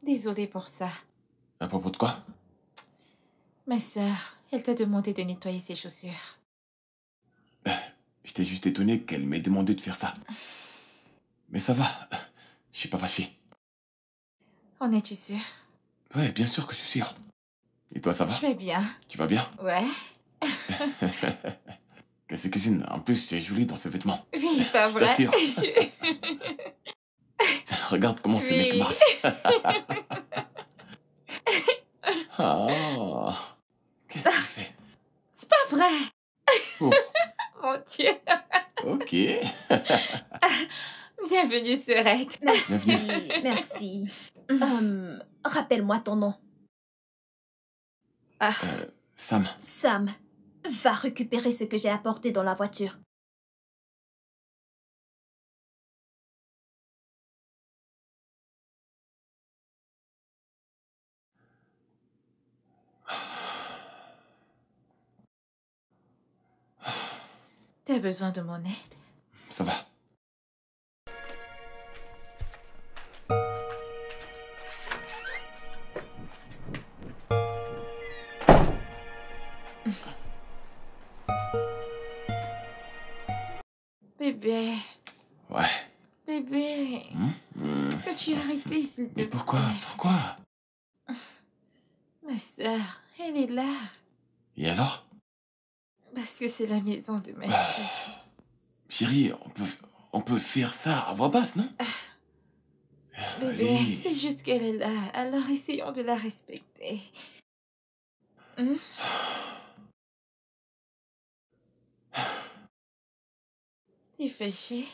Désolée pour ça. À propos de quoi? Ma sœur, elle t'a demandé de nettoyer ses chaussures. J'étais juste étonné qu'elle m'ait demandé de faire ça. Mais ça va. Je suis pas fâché. En es-tu sûr? Ouais, bien sûr que je suis sûr. Et toi, ça va? Je vais bien. Tu vas bien? Ouais. Qu'est-ce que c'est? En plus, tu es jolie dans ce vêtement. Oui, pas Je vrai. t'assure. Je- Regarde comment ce Oui. mec marche. Ah. Qu'est-ce qu'il fait? C'est pas vrai. Oh, Mon Dieu. ok. Bienvenue, Sœurette. Merci, merci. Rappelle-moi ton nom. Sam, Sam, va récupérer ce que j'ai apporté dans la voiture. T'as besoin de mon aide? ça va. Bébé, Ouais. bébé. Peux-tu arrêter, s'il te Mais plaît? pourquoi? Pourquoi? Ma sœur, elle est là. Et alors? Parce que c'est la maison de ma sœur. Chérie, on peut faire ça à voix basse, non? Bébé, Allez. c'est juste qu'elle est là. Alors essayons de la respecter. T'es fâché?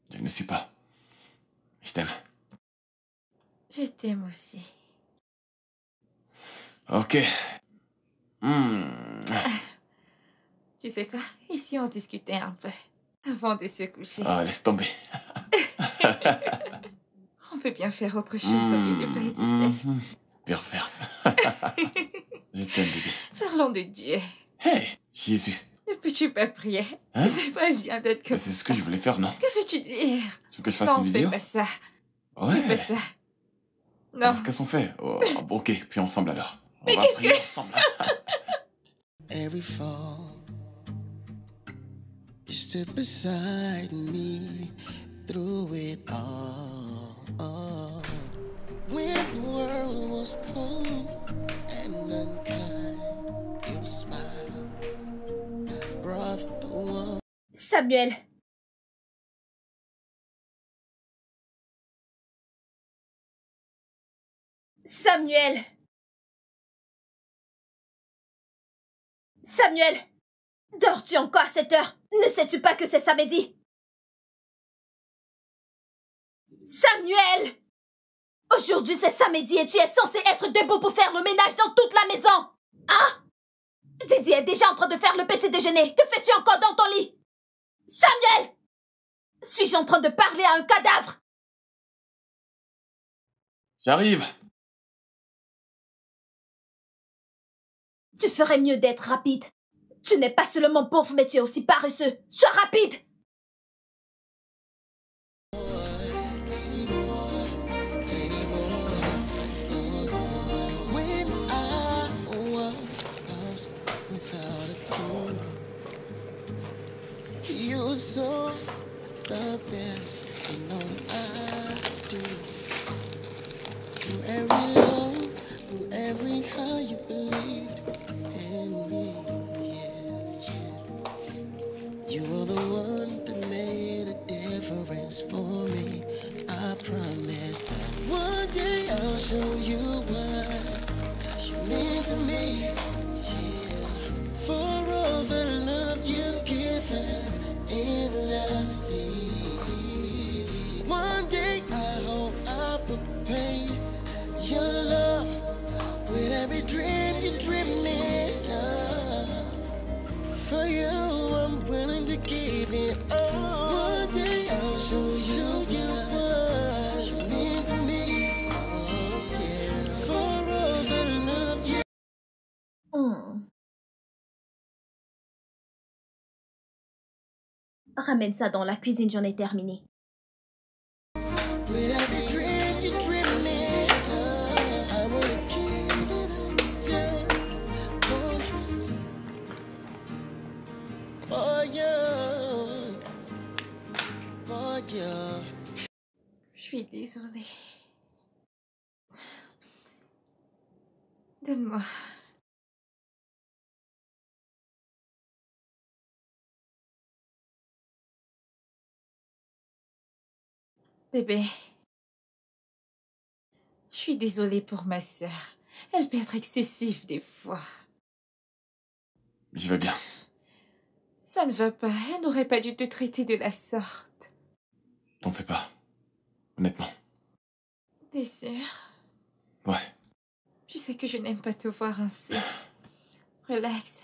Je ne suis pas. Je t'aime. Je t'aime aussi. Ok. Tu sais quoi? Ici, on discutait un peu. Avant de se coucher. Ah, laisse tomber. On peut bien faire autre chose au lieu de faire du sexe. Perverse. Je t'aime, bébé. Parlons de Dieu. Hey, Jésus. Ne peux-tu pas prier? Hein? C'est pas bien d'être comme C'est ça. ce que je voulais faire, non? Que veux-tu dire? Tu veux que je fasse Non, une fais vidéo? pas ça. Ouais. Fais pas ça. Non. Alors, qu'est-ce qu'on fait? Oh, bon, ok, puis ensemble alors. Mais On va qu'est-ce prier que- ensemble. Every fall, you stood beside me through it all. When the world was cold and unkind, your smile brought the one. Samuel. Samuel. Samuel. Dors-tu encore à cette heure? Ne sais-tu pas que c'est samedi? Samuel! Aujourd'hui c'est samedi et tu es censé être debout pour faire le ménage dans toute la maison. Hein? Didi est déjà en train de faire le petit déjeuner. Que fais-tu encore dans ton lit? Samuel! Suis-je en train de parler à un cadavre? J'arrive. Tu ferais mieux d'être rapide. Tu n'es pas seulement pauvre, mais tu es aussi paresseux. Sois rapide! When I was lost without a clue, you saw the best in all I do. Through every low, through every high, you believed in me. Yeah, yeah. You were the one that made you, I'm willing to give it all. One day I'll show you what you mean to me. Yeah, for all the love you. Ramène ça dans la cuisine, j'en ai terminé. With every drink you drink me, I wanna give it up just for you, for you. Je suis désolée. Donne-moi. Bébé, je suis désolée pour ma sœur. Elle peut être excessive des fois. Je vais bien. Ça ne va pas. Elle n'aurait pas dû te traiter de la sorte. T'en fais pas. Honnêtement. T'es sûr? Ouais. Tu sais que je n'aime pas te voir ainsi. Relax.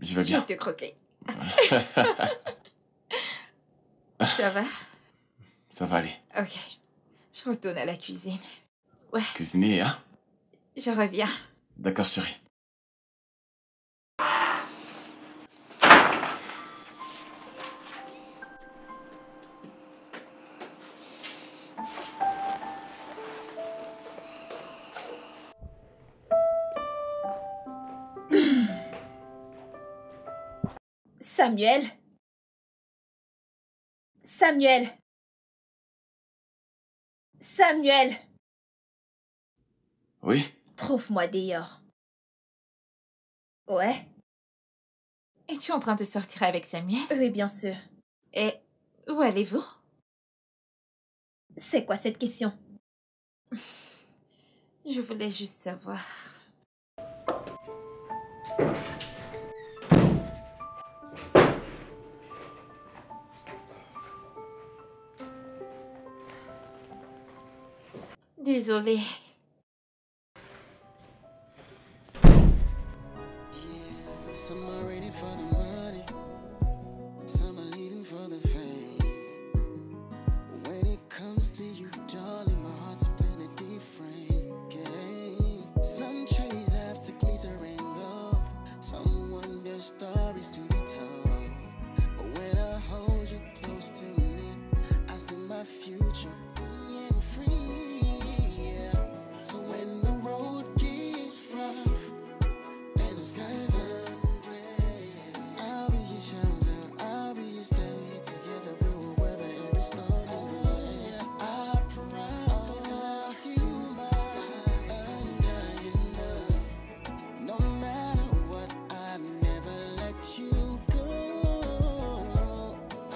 Je vais Je bien. vais te croquer. Ça va? Ça va aller. Ok. Je retourne à la cuisine. Ouais, Cuisiner, hein? je reviens. D'accord, chérie. Samuel. Samuel. Samuel. Oui? Trouve-moi dehors. Ouais? Es-tu en train de sortir avec Samuel? Oui, bien sûr. Et où allez-vous? C'est quoi cette question? Je voulais juste savoir. Désolée. Some are ready for the money, some are leaving for the fame. When it comes to you, darling, my heart's been a different game. Some trees have to glitter and gold, some want their stories to be told. But when I hold you close to me, I see my future being free. Yeah. So when the road gets rough and the skies turn gray, I'll be your shelter, I'll be your stay. Together we will weather every storm. Yeah, I promise you my undying love. No matter what, I never let you go. I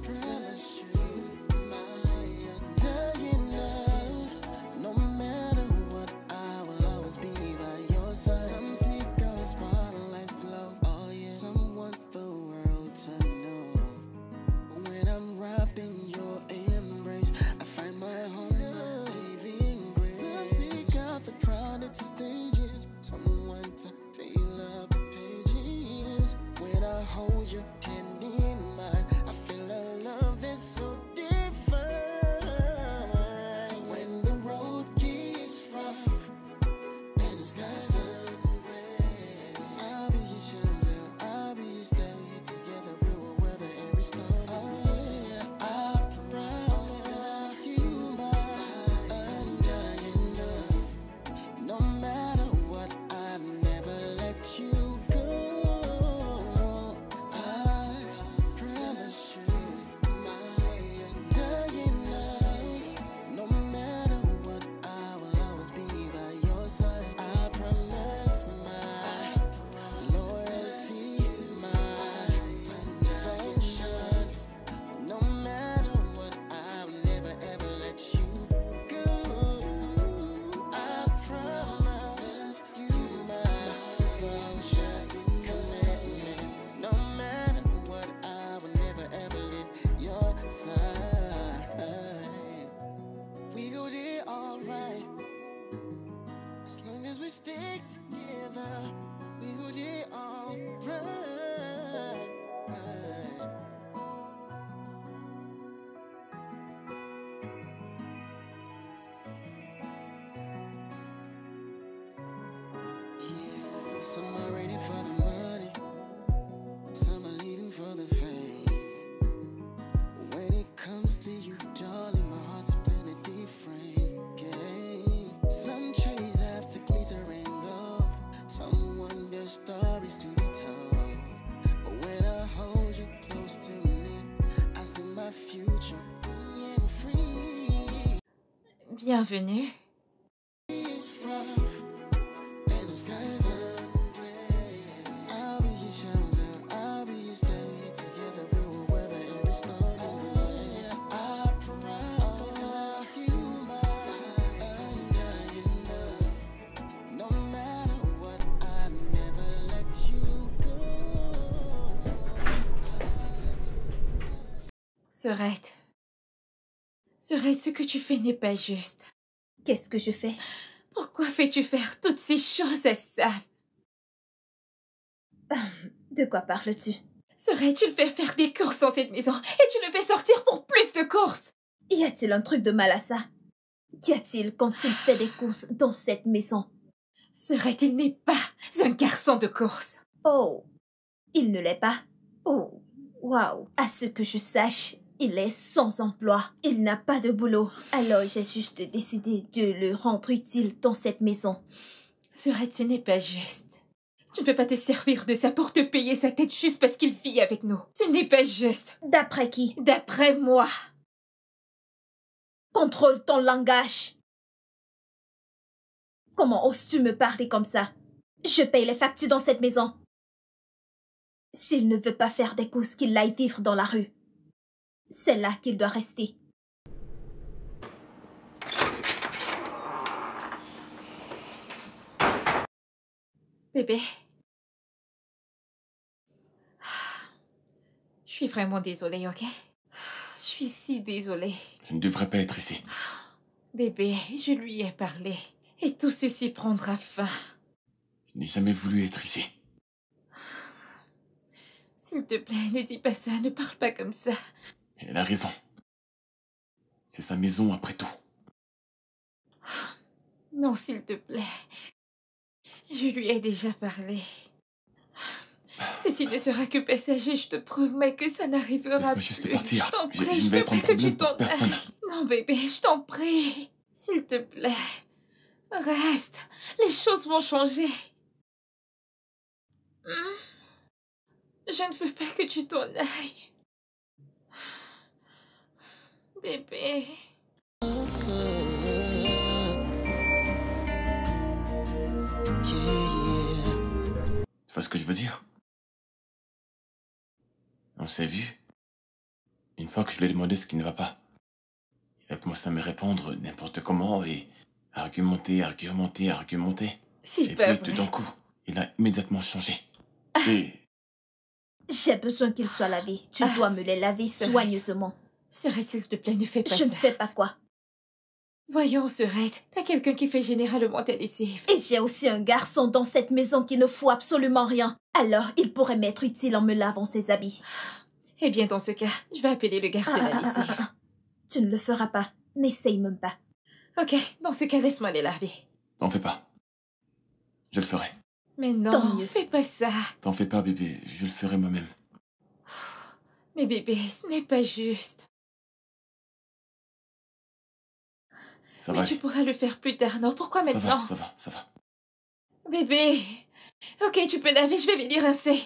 promise you my undying love. No matter what, I will always be by your side. Some see color spotlights glow. Oh yeah. Some want the world to know. When I'm wrapping your embrace, I find my home, my saving grace. Some seek out the crowded stages. Some want to fill up pages. When I hold your hand in mine, I feel a love that's so divine. So when the road gets rough and the skies turn gray, I'll be your shelter, I'll be your stay. Together we will weather every storm. Oh yeah, I promise you my undying love. No matter what, I never let you go. I promise you my undying love. No matter what, I will always be by your side. I promise my loyalty, my devotion. No matter what, I will never ever let you go. I promise you my devotion, commitment. No matter what, I will never ever leave your side. We go there alright, as long as we stick together. We go there alright. Some are ready for the money, some are leaving for the fame. When it comes to you, darling, my heart's been a different game. Some trees have to glitter and gold, some want their stories to be told. But when I hold you close to me, I see my future being free. Bienvenue. It's rough, and the sky's turning gray. I'll be your shelter, I'll be your stay. Together we will weather every storm. I promise you my undying love. No matter what, I never let you go. Sorette. Sorette, ce que tu fais n'est pas juste. Qu'est-ce que je fais? Pourquoi fais-tu faire toutes ces choses à Sam? De quoi parles-tu? Sorette, tu le fais faire des courses dans cette maison et tu le fais sortir pour plus de courses. Y a-t-il un truc de mal à ça? Qu'y a-t-il quand il fait des courses dans cette maison? Sorette, il n'est pas un garçon de course. Oh, il ne l'est pas? Oh, waouh. À ce que je sache, il est sans emploi. Il n'a pas de boulot. Alors j'ai juste décidé de le rendre utile dans cette maison. Sorette, ce n'est pas juste. Tu ne peux pas te servir de ça pour te payer sa tête juste parce qu'il vit avec nous. Ce n'est pas juste. D'après qui? D'après moi. Contrôle ton langage. Comment oses-tu me parler comme ça? Je paye les factures dans cette maison. S'il ne veut pas faire des courses, qu'il aille vivre dans la rue. C'est là qu'il doit rester. Bébé. Je suis vraiment désolée, ok? Je suis si désolée. Je ne devrais pas être ici. Bébé, je lui ai parlé. Et tout ceci prendra fin. Je n'ai jamais voulu être ici. S'il te plaît, ne dis pas ça, ne parle pas comme ça. Elle a raison. C'est sa maison après tout. Non, s'il te plaît. Je lui ai déjà parlé. Ceci ne sera que passager, je te promets que ça n'arrivera plus. Laisse-moi juste partir. Je t'en Je prie, ne je vais veux être un pas que tu problème pour t'en personne. ailles. Non, bébé, je t'en prie. S'il te plaît. Reste. Les choses vont changer. Je ne veux pas que tu t'en ailles. Bébé. Tu vois ce que je veux dire? On s'est vu. Une fois que je lui ai demandé ce qui ne va pas, il a commencé à me répondre n'importe comment et argumenter. C'est Et pas puis tout vrai. d'un coup, il a immédiatement changé. Et J'ai besoin qu'il soit lavé. Tu dois me les laver Sorette. soigneusement. Sorette, s'il te plaît, ne fais pas Je ne ça. fais pas quoi. Voyons, Sorette, t'as quelqu'un qui fait généralement ta lessive. Et j'ai aussi un garçon dans cette maison qui ne fout absolument rien. Alors, il pourrait m'être utile en me lavant ses habits. Eh bien, dans ce cas, je vais appeler le garde de la lessive. Tu ne le feras pas. N'essaye même pas. Ok, dans ce cas, laisse-moi les laver. t'en fais pas. Je le ferai. Mais Tant non, mieux. fais pas ça. T'en fais pas, bébé. Je le ferai moi-même. Mais bébé, ce n'est pas juste. Ça Mais va tu aller. pourras le faire plus tard, non? Pourquoi Ça maintenant? va. Bébé. Ok, tu peux laver, je vais venir rincer.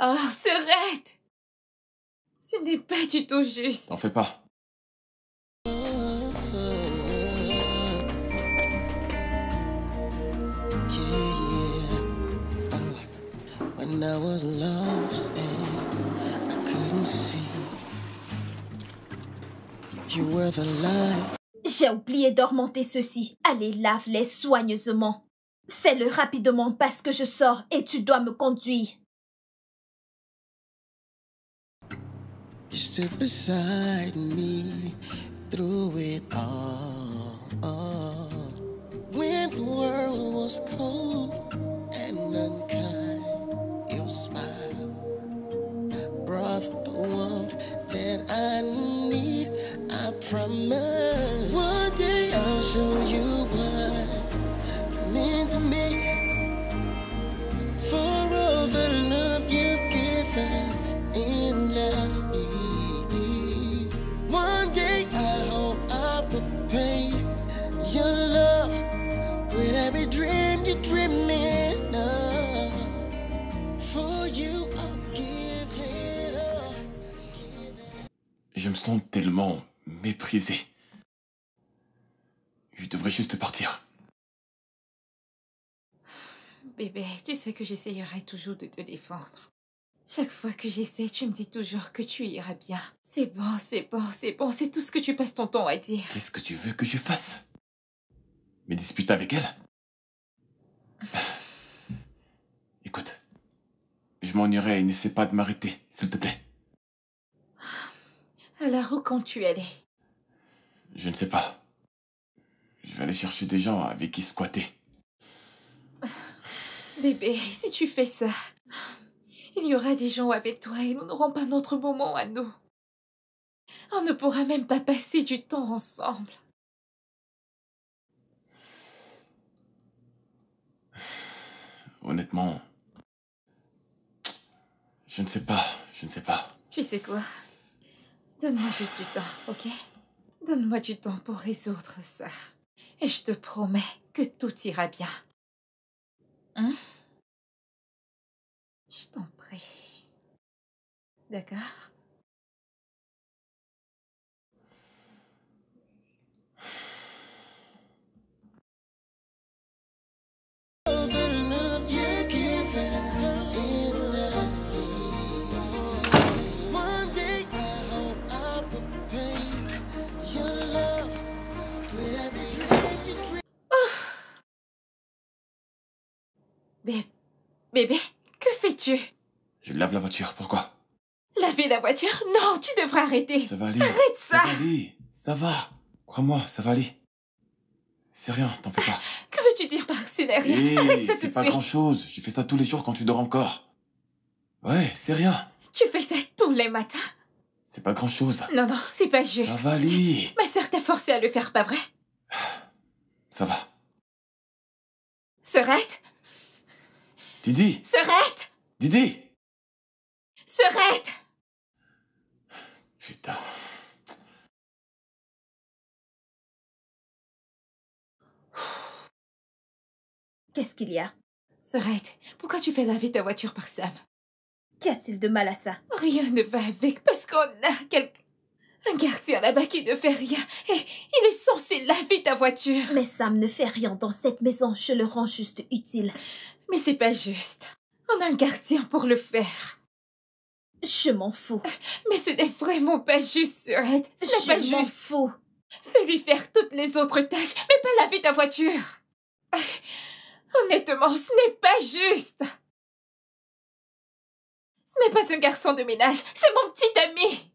Oh, Sorette. Ce n'est pas du tout juste. T'en fais pas. When I was lost and I couldn't see, you were the light. J'ai oublié d'augmenter ceci. Allez, lave-les soigneusement. Fais-le rapidement parce que je sors et tu dois me conduire. You stood beside me through it all. When the world was cold and unkind, your smile brought the warmth that I need. I promise one day I'll show you what it means to me. dreaming of. For you, I'll give it up. Je me sens tellement méprisé. Je devrais juste partir. Bébé, tu sais que j'essayerai toujours de te défendre. Chaque fois que j'essaie, tu me dis toujours que tu iras bien. C'est bon, c'est bon, c'est bon, c'est tout ce que tu passes ton temps à dire. Qu'est-ce que tu veux que je fasse? Me disputer avec elle? Écoute, je m'en irai et n'essaie pas de m'arrêter, s'il te plaît. Alors où comptes-tu aller? Je ne sais pas. Je vais aller chercher des gens avec qui squatter. Bébé, si tu fais ça, il y aura des gens avec toi et nous n'aurons pas notre moment à nous. On ne pourra même pas passer du temps ensemble. Honnêtement, je ne sais pas, je ne sais pas. Tu sais quoi? Donne-moi juste du temps, ok? Donne-moi du temps pour résoudre ça. Et je te promets que tout ira bien. Hein? Je t'en prie. D'accord? Over love you're giving endlessly. One day I hope I'll repay your love with every drink you drink. Bébé, que fais-tu? Je lave la voiture, pourquoi? Laver la voiture? Non, tu devrais arrêter. Ça va aller. Arrête ça. Ça va aller. Ça va. Crois-moi, ça va aller. C'est rien, t'en fais pas. Que veux-tu dire par ce n'est rien? Arrête ça tout C'est de pas suite. grand-chose. Je fais ça tous les jours quand tu dors encore. Ouais, c'est rien. Tu fais ça tous les matins? C'est pas grand-chose. Non, non, c'est pas juste. Ça va aller. Ma sœur t'a forcé à le faire, pas vrai? Ça va. Serette? Didi. Serette? Didi. Serette? Putain. Qu'est-ce qu'il y a? Serette, pourquoi tu fais laver ta voiture par Sam? Qu'y a-t-il de mal à ça? Rien ne va avec parce qu'on a un gardien là-bas qui ne fait rien et il est censé laver ta voiture. Mais Sam ne fait rien dans cette maison, je le rends juste utile. Mais c'est pas juste. On a un gardien pour le faire. Je m'en fous. Mais ce n'est vraiment pas juste, Serette. Ce n'est pas Je m'en juste. fous. Fais-lui faire toutes les autres tâches, mais pas laver ta voiture. Honnêtement, ce n'est pas juste. Ce n'est pas un garçon de ménage, c'est mon petit ami.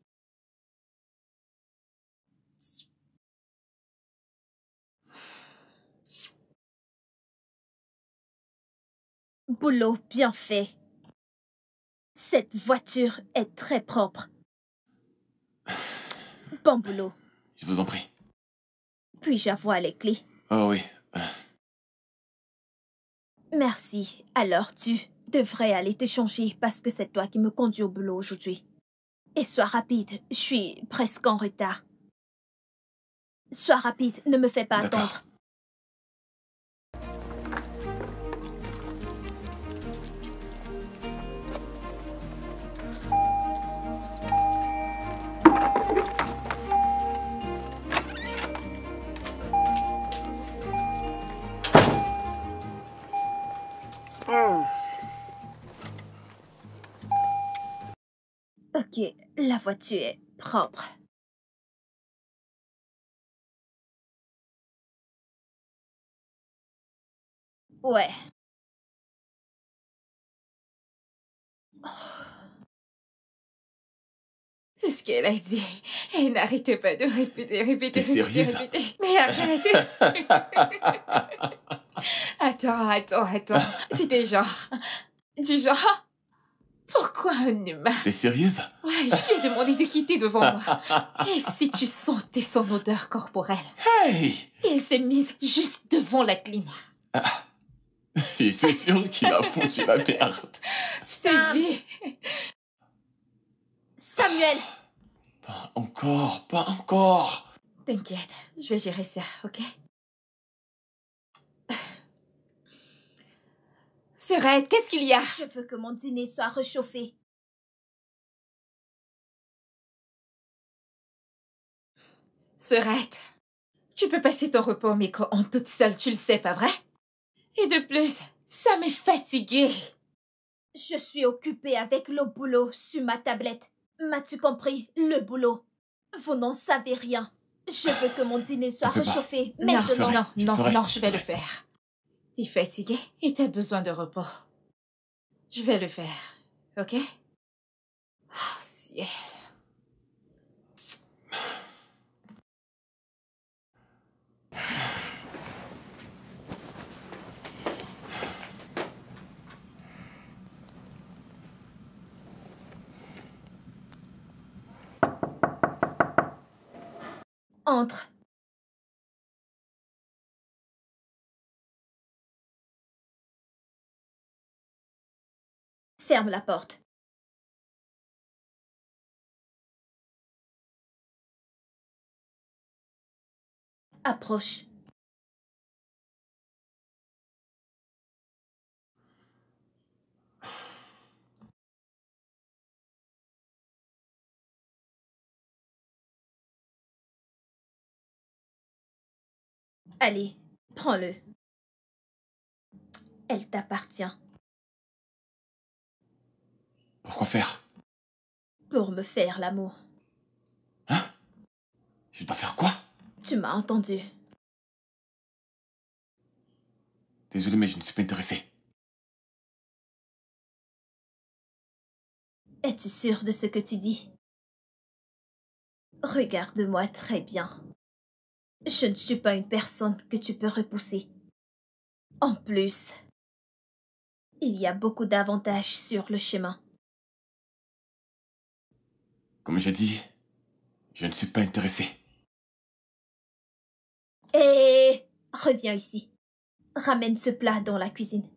Boulot bien fait. Cette voiture est très propre. Bon boulot. Je vous en prie. Puis-je avoir les clés? Oh oui. Merci. Alors tu devrais aller te changer parce que c'est toi qui me conduis au boulot aujourd'hui. Et sois rapide, je suis presque en retard. Sois rapide, ne me fais pas attendre. D'accord. Ok, la voiture est propre. Ouais. C'est ce qu'elle a dit. Elle n'arrêtait pas de répéter. T'es sérieuse? Mais arrêtez. Attends. C'était du genre... Pourquoi un humain? T'es sérieuse? Ouais, je lui ai demandé de quitter devant moi. Et si tu sentais son odeur corporelle? Hey! Et elle s'est mise juste devant la clim. Je suis sûr qu'il a foutu la merde. Je t'ai dit. Samuel! Pas encore, pas encore. T'inquiète, je vais gérer ça, ok? Serette, qu'est-ce qu'il y a? Je veux que mon dîner soit réchauffé. Serette, tu peux passer ton repas au micro-ondes toute seule, tu le sais, pas vrai? Et de plus, ça m'est fatiguée. Je suis occupée avec le boulot sur ma tablette. M'as-tu compris? Le boulot. Vous n'en savez rien. Je veux que mon dîner soit T'en fais pas. réchauffé Non, maintenant. non, Je non, ferai, non, je je vais le ferai. faire. T'es fatiguée et t'as besoin de repos. Je vais le faire, ok? Oh, ciel. Entre. Ferme la porte. Approche. Allez, prends-le. Elle t'appartient. Pourquoi faire? Pour me faire l'amour. Hein? Je dois faire quoi? Tu m'as entendu. Désolé, mais je ne suis pas intéressé. Es-tu sûr de ce que tu dis? Regarde-moi très bien. Je ne suis pas une personne que tu peux repousser. En plus, il y a beaucoup d'avantages sur le chemin. Comme j'ai dit, je ne suis pas intéressé. Et reviens ici. Ramène ce plat dans la cuisine.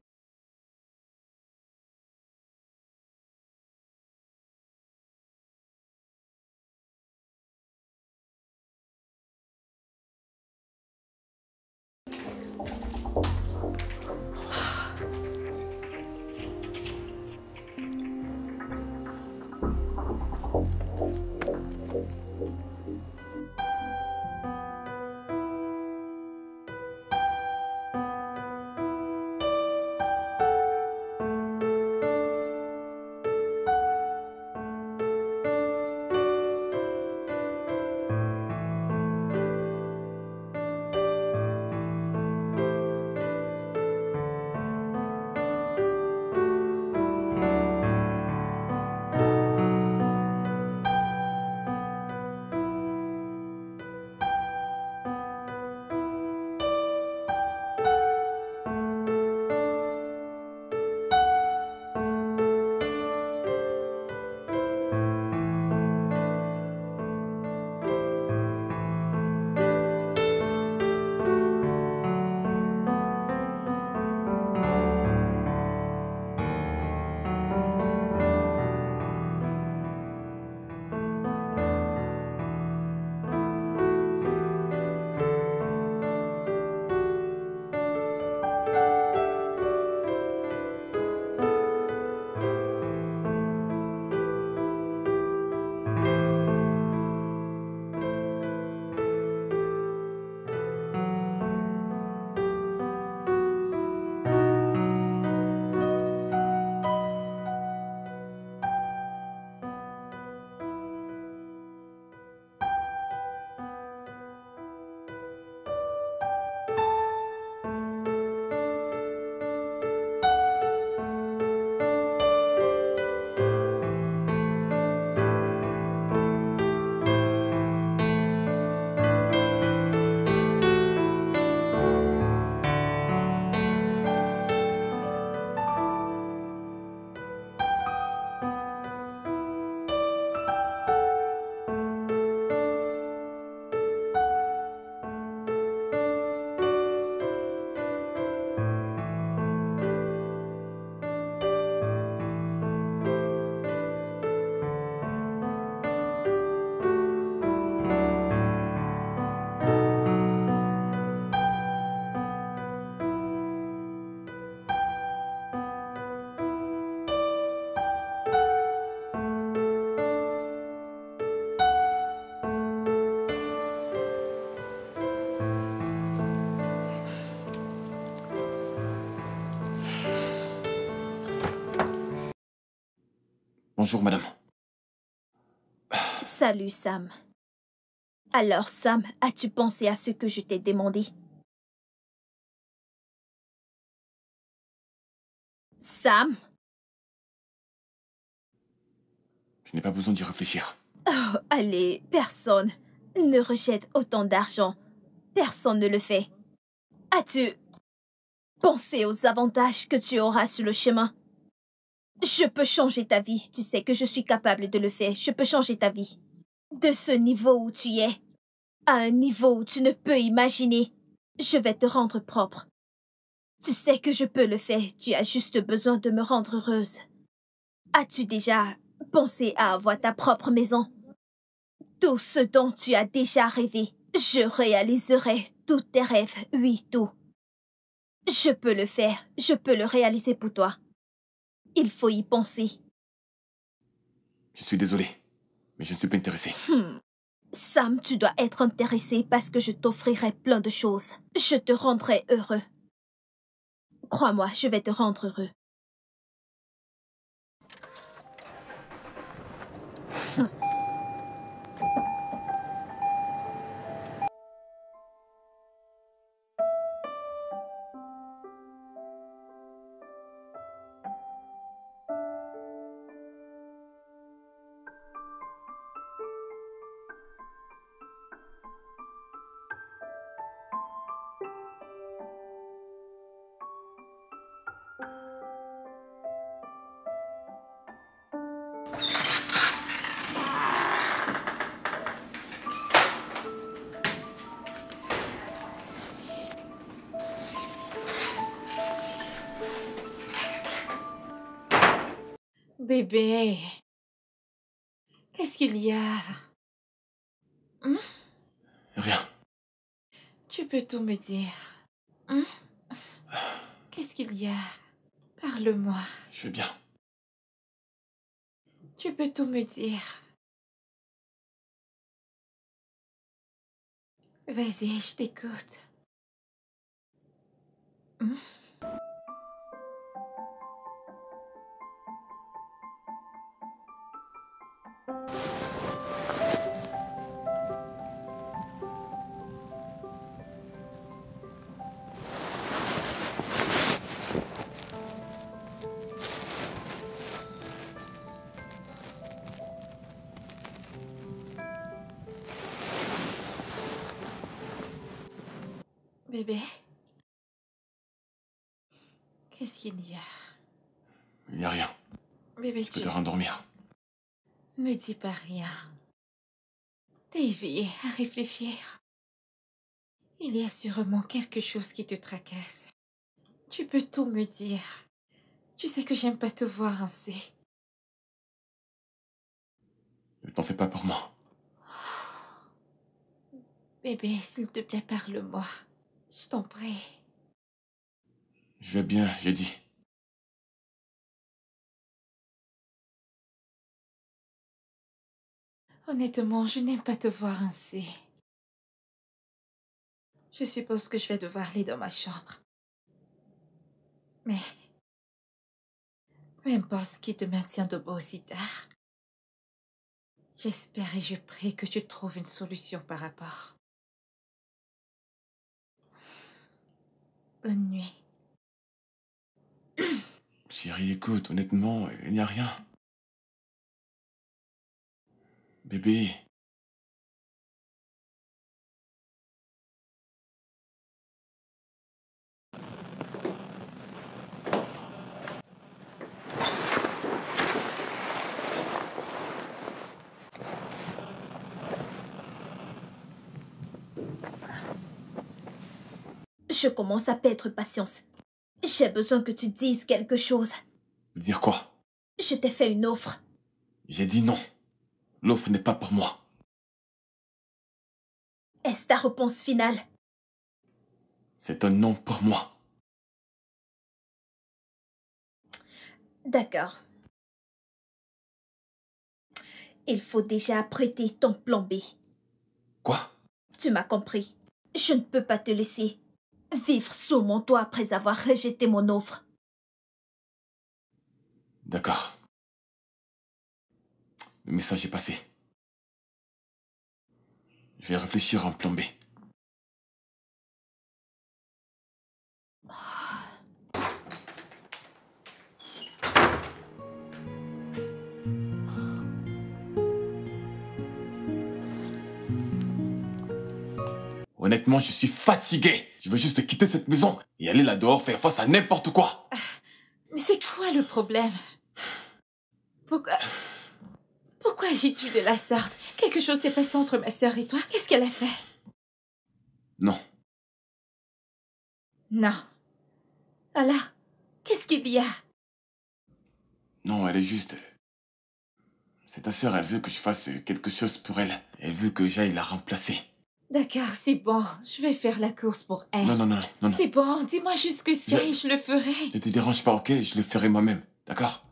Bonjour, madame. Salut, Sam. Alors, Sam, as-tu pensé à ce que je t'ai demandé? Sam? Je n'ai pas besoin d'y réfléchir. Oh, allez, personne ne rejette autant d'argent. Personne ne le fait. As-tu pensé aux avantages que tu auras sur le chemin? Je peux changer ta vie. Tu sais que je suis capable de le faire. Je peux changer ta vie. De ce niveau où tu es, à un niveau où tu ne peux imaginer, je vais te rendre propre. Tu sais que je peux le faire. Tu as juste besoin de me rendre heureuse. As-tu déjà pensé à avoir ta propre maison? Tout ce dont tu as déjà rêvé. Je réaliserai tous tes rêves, oui, tout. Je peux le faire. Je peux le réaliser pour toi. Il faut y penser. Je suis désolé, mais je ne suis pas intéressé. Sam, tu dois être intéressé parce que je t'offrirai plein de choses. Je te rendrai heureux. Crois-moi, je vais te rendre heureux. Bébé, qu'est-ce qu'il y a? Rien. Tu peux tout me dire. Qu'est-ce qu'il y a? Parle-moi. Je vais bien. Tu peux tout me dire. Vas-y, je t'écoute. Bébé, qu'est-ce qu'il y a? Il n'y a rien. Bébé, Je peux tu te rendormir. ne me dis pas rien. T'es éveillé à réfléchir. Il y a sûrement quelque chose qui te tracasse. Tu peux tout me dire. Tu sais que j'aime pas te voir ainsi. Ne t'en fais pas pour moi. Bébé, s'il te plaît, parle-moi. Je t'en prie. Je vais bien, j'ai dit. Honnêtement, je n'aime pas te voir ainsi. Je suppose que je vais devoir aller dans ma chambre. Mais peu importe ce qui te maintient debout aussi tard. J'espère et je prie que tu trouves une solution par rapport. Bonne nuit. Chérie, écoute, honnêtement, il n'y a rien. Bébé. Je commence à perdre patience. J'ai besoin que tu dises quelque chose. Dire quoi? Je t'ai fait une offre. J'ai dit non. L'offre n'est pas pour moi. Est-ce ta réponse finale? C'est un non pour moi. D'accord. Il faut déjà prêter ton plan B. Quoi? Tu m'as compris. Je ne peux pas te laisser vivre sous mon toit après avoir rejeté mon offre. D'accord. Le message est passé. Je vais réfléchir à un plan B. Honnêtement, je suis fatigué. Je veux juste quitter cette maison et aller là dehors faire face à n'importe quoi. Mais c'est quoi le problème? Pourquoi agis-tu de la sorte? Quelque chose s'est passé entre ma sœur et toi? Qu'est-ce qu'elle a fait? Non. Non. Alors, qu'est-ce qu'il y a? Non, elle est juste... C'est ta sœur, elle veut que je fasse quelque chose pour elle. Elle veut que j'aille la remplacer. D'accord, c'est bon. Je vais faire la course pour elle. Non, non, non, non, non. C'est bon, dis-moi juste ce que c'est, je le ferai. Ne te dérange pas, ok? Je le ferai moi-même, d'accord?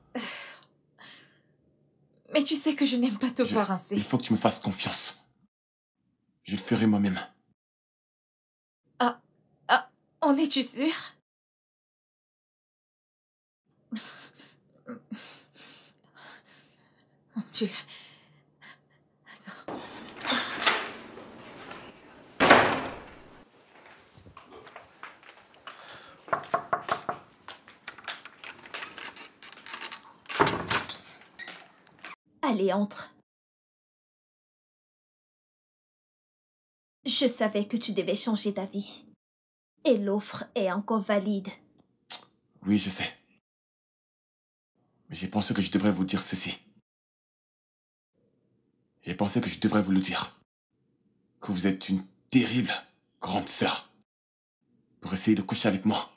Mais tu sais que je n'aime pas te voir ainsi. Il faut que tu me fasses confiance. Je le ferai moi-même. Ah, en es-tu sûr? Mon Dieu. Allez, entre. Je savais que tu devais changer d'avis. Et l'offre est encore valide. Oui, je sais. Mais j'ai pensé que je devrais vous dire ceci. J'ai pensé que je devrais vous le dire. Que vous êtes une terrible grande sœur. Pour essayer de coucher avec moi.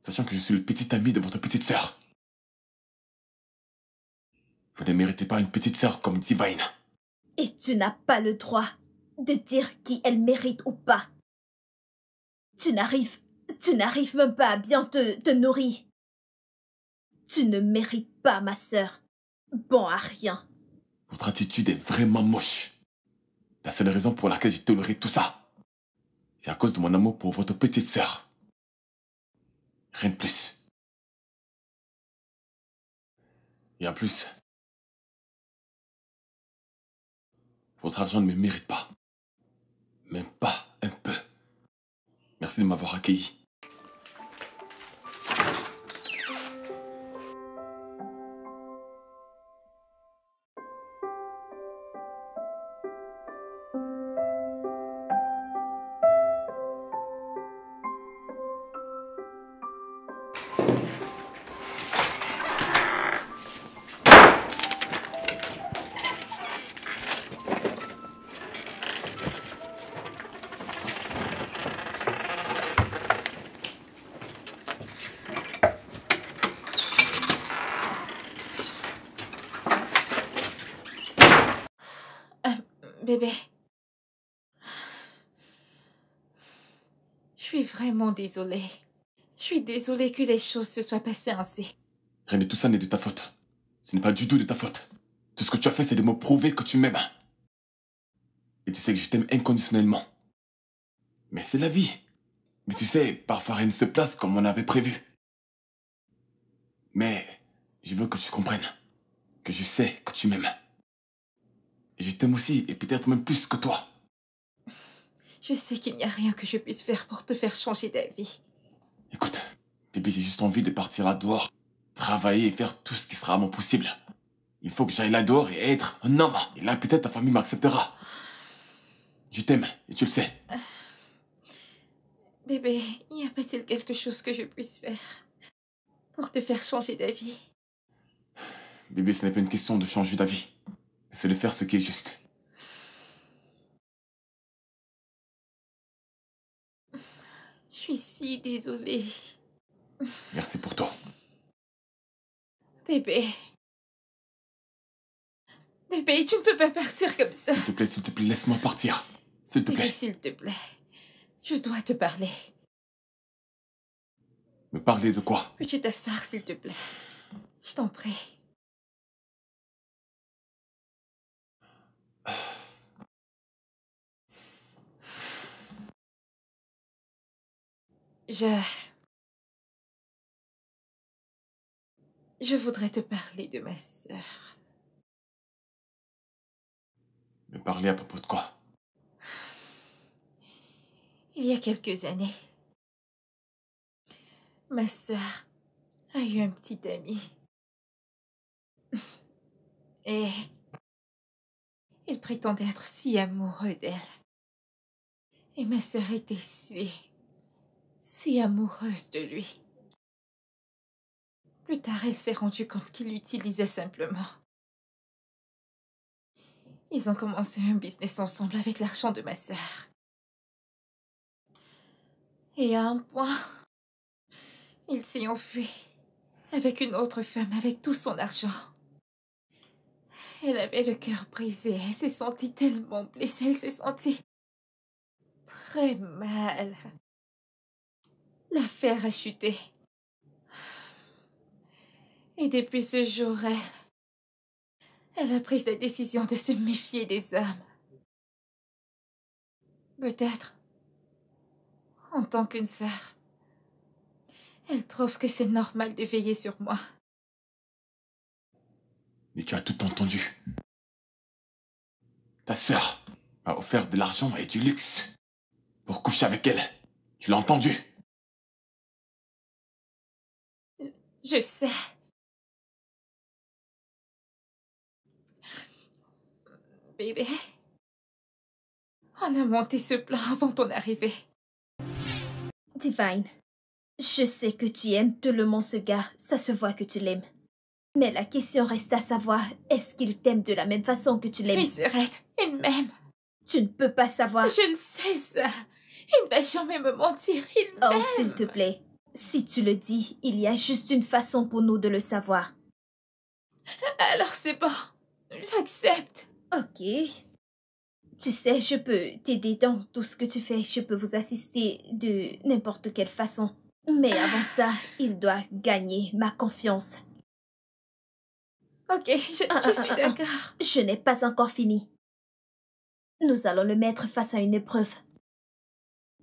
Sachant que je suis le petit ami de votre petite sœur. Vous ne méritez pas une petite sœur comme Divine. Et tu n'as pas le droit de dire qui elle mérite ou pas. Tu n'arrives même pas à bien te nourrir. Tu ne mérites pas, ma sœur. Bon à rien. Votre attitude est vraiment moche. La seule raison pour laquelle j'ai toléré tout ça, c'est à cause de mon amour pour votre petite sœur. Rien de plus. Et en plus, votre argent ne me mérite pas. Même pas un peu. Merci de m'avoir accueilli. Bébé. Je suis vraiment désolée. Je suis désolée que les choses se soient passées ainsi. Rien de tout ça n'est de ta faute. Ce n'est pas du tout de ta faute. Tout ce que tu as fait, c'est de me prouver que tu m'aimes. Et tu sais que je t'aime inconditionnellement. Mais c'est la vie. Mais tu sais, parfois rien ne se place comme on avait prévu. Mais je veux que tu comprennes que je sais que tu m'aimes. Et je t'aime aussi, et peut-être même plus que toi. Je sais qu'il n'y a rien que je puisse faire pour te faire changer d'avis. Écoute, bébé, j'ai juste envie de partir là dehors, travailler et faire tout ce qui sera à mon possible. Il faut que j'aille là dehors et être un homme. Et là, peut-être ta famille m'acceptera. Je t'aime, et tu le sais. Bébé, y a pas-t-il quelque chose que je puisse faire pour te faire changer d'avis? Bébé, ce n'est pas une question de changer d'avis. C'est de faire ce qui est juste. Je suis si désolée. Merci pour toi. Bébé. Bébé, tu ne peux pas partir comme ça. S'il te plaît, laisse-moi partir. S'il te Bébé, plaît. s'il te plaît. Je dois te parler. Me parler de quoi? Peux-tu t'asseoir, s'il te plaît? Je t'en prie. Je voudrais te parler de ma sœur. Me parler à propos de quoi? Il y a quelques années, ma sœur a eu un petit ami. Et il prétendait être si amoureux d'elle. Et ma sœur était si amoureuse de lui. Plus tard, elle s'est rendue compte qu'il l'utilisait simplement. Ils ont commencé un business ensemble avec l'argent de ma sœur. Et à un point, il s'est enfui avec une autre femme avec tout son argent. Elle avait le cœur brisé, elle s'est sentie tellement blessée, elle s'est sentie très mal. L'affaire a chuté. Et depuis ce jour, elle a pris sa décision de se méfier des hommes. Peut-être, en tant qu'une sœur, elle trouve que c'est normal de veiller sur moi. Mais tu as tout entendu. Ta sœur m'a offert de l'argent et du luxe pour coucher avec elle. Tu l'as entendu? Je sais. Bébé, on a monté ce plan avant ton arrivée. Divine, je sais que tu aimes tellement ce gars, ça se voit que tu l'aimes. Mais la question reste à savoir, est-ce qu'il t'aime de la même façon que tu l'aimes? Oui, Serette, il m'aime. Tu ne peux pas savoir. Je le sais, ça. Il ne va jamais me mentir, il m'aime. Oh, s'il te plaît. Si tu le dis, il y a juste une façon pour nous de le savoir. Alors c'est bon, j'accepte. Ok. Tu sais, je peux t'aider dans tout ce que tu fais. Je peux vous assister de n'importe quelle façon. Mais avant ça, il doit gagner ma confiance. Ok, je suis d'accord. Je n'ai pas encore fini. Nous allons le mettre face à une épreuve.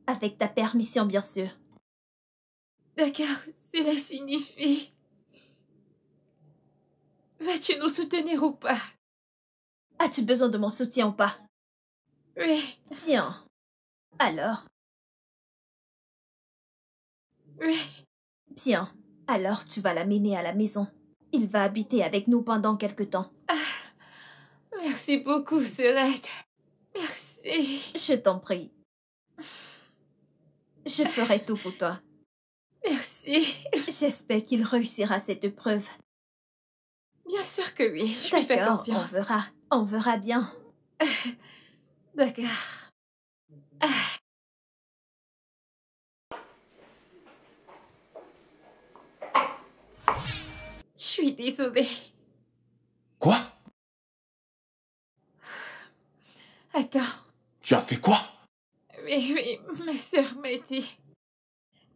Avec ta permission, bien sûr. D'accord, cela signifie... Vas-tu nous soutenir ou pas? As-tu besoin de mon soutien ou pas? Oui, Bien. Alors? oui. Bien. Alors tu vas l'amener à la maison. Il va habiter avec nous pendant quelque temps. Merci beaucoup, Serette. Merci. Je t'en prie. Je ferai tout pour toi. Merci. J'espère qu'il réussira cette épreuve. Bien sûr que oui, je lui fais D'accord, on confiance. verra. On verra bien. D'accord. Je suis désolée. Quoi? Attends. Tu as fait quoi? Oui, ma sœur m'a dit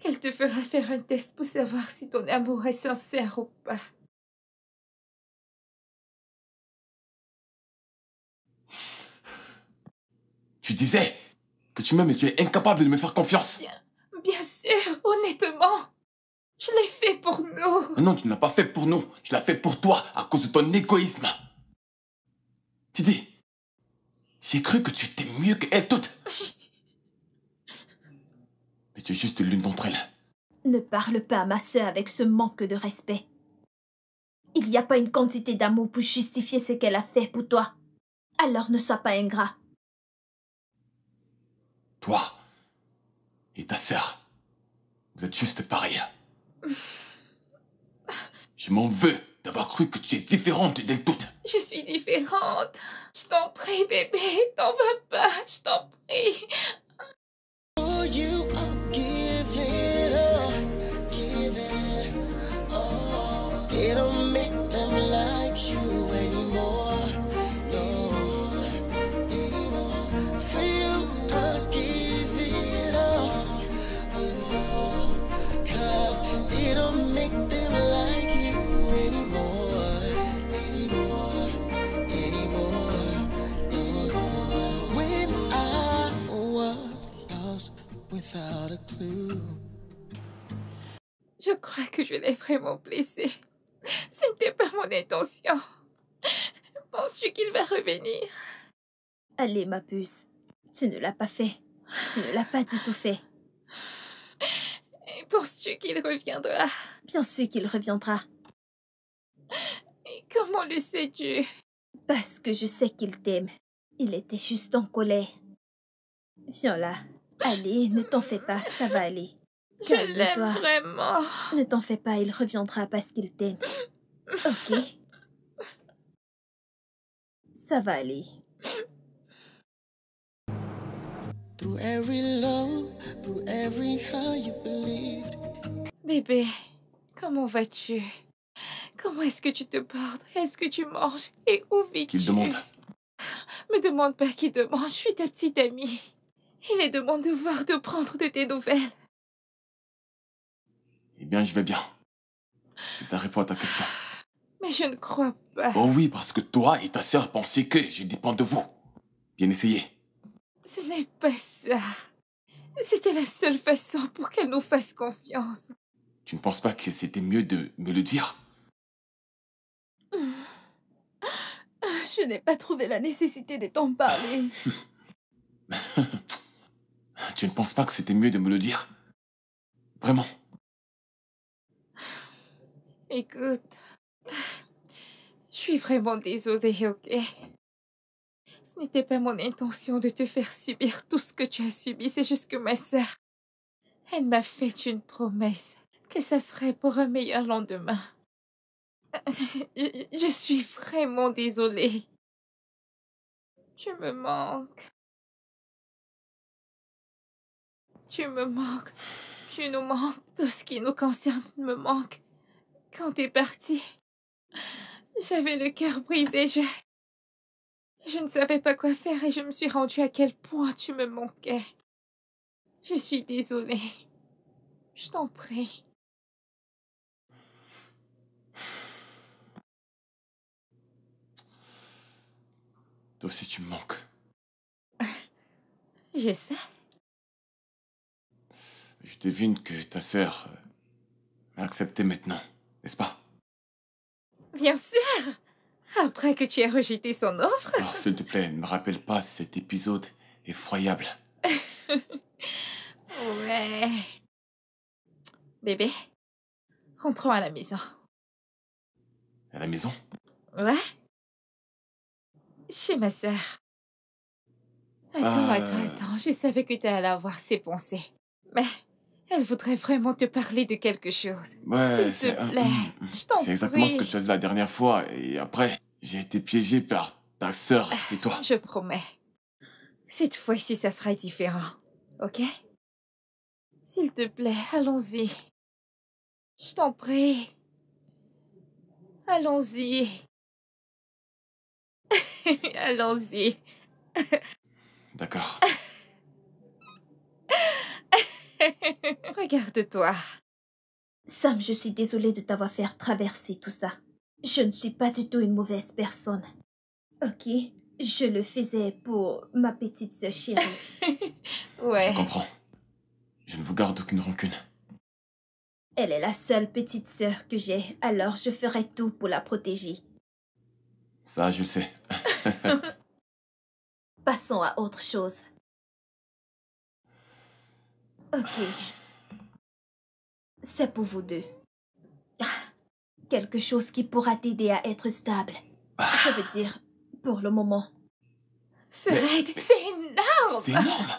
qu'elle te fera faire un test pour savoir si ton amour est sincère ou pas. Tu disais que tu m'aimes et tu es incapable de me faire confiance. Bien sûr, honnêtement. Je l'ai fait pour nous. Mais non, tu ne l'as pas fait pour nous. Tu l'as fait pour toi, à cause de ton égoïsme. Tidi, j'ai cru que tu étais mieux qu'elles toutes. Mais tu es juste l'une d'entre elles. Ne parle pas à ma sœur avec ce manque de respect. Il n'y a pas une quantité d'amour pour justifier ce qu'elle a fait pour toi. Alors ne sois pas ingrat. Toi et ta sœur, vous êtes juste pareils. Je m'en veux d'avoir cru que tu es différente d'elles toutes. Je suis différente. Je t'en prie, bébé, t'en veux pas, je t'en prie. For you, I'll give it up, give it all. It don't make them like you anymore, no, anymore. For you, I'll give it all, cause it don't make them like you anymore, anymore, anymore, anymore. When I was lost without a clue. Je crois que je l'ai vraiment blessé. Ce n'était pas mon intention. Penses-tu qu'il va revenir? Allez, ma puce. Tu ne l'as pas fait. Tu ne l'as pas du tout fait. Et penses-tu qu'il reviendra? Bien sûr qu'il reviendra. Et comment le sais-tu? Parce que je sais qu'il t'aime. Il était juste en colère. Viens là. Allez, ne t'en fais pas, ça va aller. Je l'aime Calme-toi. vraiment. Ne t'en fais pas, il reviendra parce qu'il t'aime. Ok? Ça va aller. Through every low, through every high you believed. Bébé, comment vas-tu? Comment est-ce que tu te portes? Est-ce que tu manges? Et où vis-tu? Qu'il demande. Me demande pas qui demande, je suis ta petite amie. Il est de mon devoir de prendre de tes nouvelles. Eh bien, je vais bien. Si ça répond à ta question. Mais je ne crois pas. Oh oui, parce que toi et ta sœur pensaient que je dépends de vous. Bien essayé. Ce n'est pas ça. C'était la seule façon pour qu'elle nous fasse confiance. Tu ne penses pas que c'était mieux de me le dire? Je n'ai pas trouvé la nécessité de t'en parler. Tu ne penses pas que c'était mieux de me le dire? Vraiment? Écoute, je suis vraiment désolée, ok? Ce n'était pas mon intention de te faire subir tout ce que tu as subi, c'est juste que ma sœur, elle m'a fait une promesse que ça serait pour un meilleur lendemain. Je suis vraiment désolée. Tu me manques. Tu me manques. Tu nous manques. Tout ce qui nous concerne me manque. Quand t'es parti, j'avais le cœur brisé. Je ne savais pas quoi faire et je me suis rendue à quel point tu me manquais. Je suis désolée. Je t'en prie. Toi aussi, tu me manques. Je sais. Je devine que ta sœur m'a accepté maintenant, n'est-ce pas? Bien sûr. Après que tu aies rejeté son offre. Alors, s'il te plaît, ne me rappelle pas cet épisode effroyable. Ouais. Bébé, rentrons à la maison. À la maison? Ouais? Chez ma sœur. Attends. Je savais que tu allais avoir ses pensées. Mais elle voudrait vraiment te parler de quelque chose. Ouais, S'il te plaît, je t'en prie. c'est exactement ce que tu as dit la dernière fois. Et après, j'ai été piégé par ta sœur et toi. Je promets. Cette fois-ci, ça sera différent. Ok? S'il te plaît, allons-y. Je t'en prie. Allons-y. Allons-y. D'accord. Regarde-toi. Sam, je suis désolée de t'avoir fait traverser tout ça. Je ne suis pas du tout une mauvaise personne. Ok? Je le faisais pour ma petite sœur chérie. Ouais. Je comprends. Je ne vous garde aucune rancune. Elle est la seule petite sœur que j'ai, alors je ferai tout pour la protéger. Ça, je le sais. Passons à autre chose. Ok. C'est pour vous deux. Quelque chose qui pourra t'aider à être stable. Je veux dire, pour le moment. Serette, c'est énorme. C'est énorme.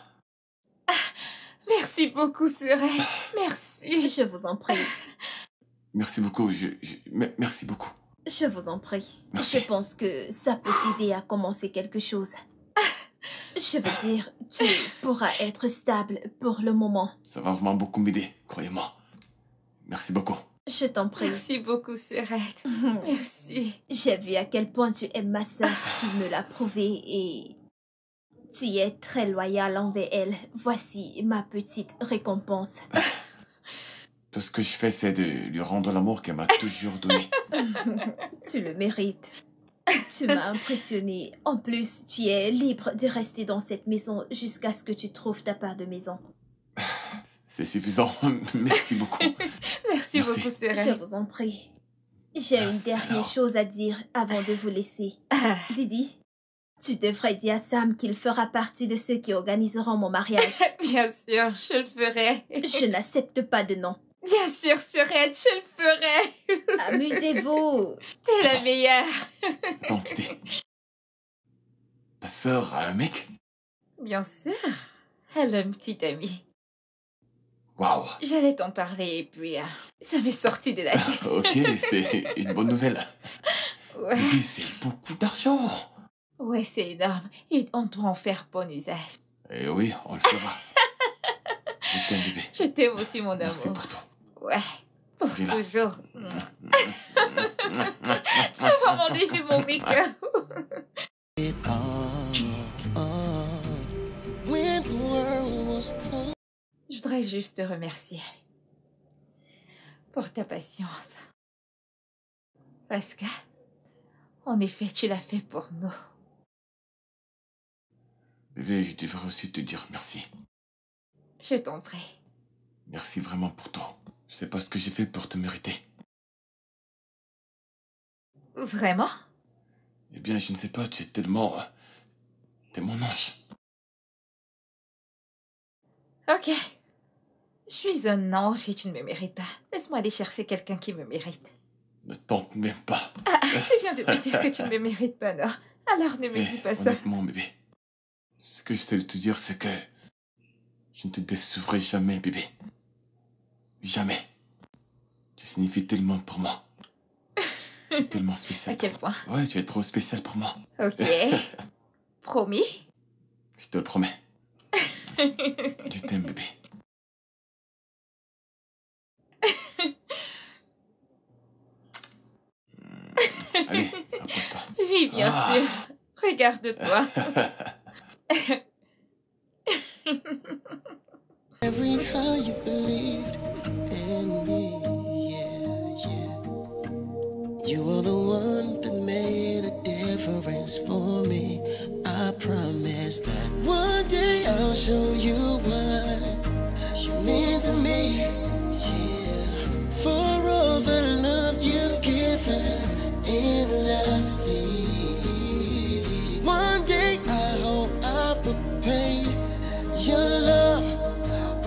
Merci beaucoup, Serette. Merci. Je vous en prie. Merci beaucoup. Merci beaucoup. Je vous en prie. Merci. Je pense que ça peut t'aider à commencer quelque chose. Je veux dire, tu pourras être stable pour le moment. Ça va vraiment beaucoup m'aider, croyez-moi. Merci beaucoup. Je t'en prie. Merci beaucoup, Serette. Merci. J'ai vu à quel point tu aimes ma sœur. Tu me l'as prouvé et tu es très loyal envers elle. Voici ma petite récompense. Tout ce que je fais, c'est de lui rendre l'amour qu'elle m'a toujours donné. Tu le mérites. Tu m'as impressionné. En plus, tu es libre de rester dans cette maison jusqu'à ce que tu trouves ta part de maison. C'est suffisant. Merci beaucoup. Merci beaucoup, Je Serette. vous en prie. J'ai une Merci dernière alors. chose à dire avant de vous laisser. Didi, Tu devrais dire à Sam qu'il fera partie de ceux qui organiseront mon mariage. Bien sûr, je le ferai. Je n'accepte pas de nom. Bien sûr, Serette, je le ferai. Amusez-vous. T'es la meilleure. Attends, ta sœur a un mec? Bien sûr. Elle a une petite amie. Waouh. J'allais t'en parler et puis ça m'est sorti de la tête. Ok, c'est une bonne nouvelle. Ouais, Bébé, c'est beaucoup d'argent. ouais, c'est énorme. Et on doit en faire bon usage. Eh oui, on le fera. Je t'aime, bébé. Je t'aime aussi, mon Merci amour. pour toi. Ouais, pour Viens là. toujours. Tu as vraiment défait mon cœur. When the world was cold. Je voudrais juste te remercier pour ta patience. Parce que, en effet, tu l'as fait pour nous. Bébé, je devrais aussi te dire merci. Je t'en prie. Merci vraiment pour toi. Je sais pas ce que j'ai fait pour te mériter. Vraiment? Eh bien, je ne sais pas, tu es tellement... T'es mon ange. Ok. Je suis un ange et tu ne me mérites pas. Laisse-moi aller chercher quelqu'un qui me mérite. Ne tente même pas. Tu viens de me dire que tu ne me mérites pas, non? Alors ne me dis pas ça. Honnêtement, bébé, ce que j'essaie de te dire, c'est que je ne te décevrai jamais, bébé. Jamais. Tu signifies tellement pour moi. Tu es tellement À spécial. quel point? Ouais, tu es trop spécial pour moi. Ok. Promis? Je te le promets. Je t'aime, bébé. Allez, approche-toi. Oui, bien Ah. sûr. Regarde-toi. Every how you believed in me, yeah, yeah. You were the one that made a difference for me. I promise that one day I'll show you what you mean to me, yeah. For all the love you've given endlessly. One day I hope I'll repay your love.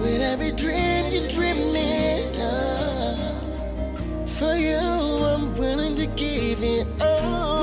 With every dream you're dreaming of. For you, I'm willing to give it all.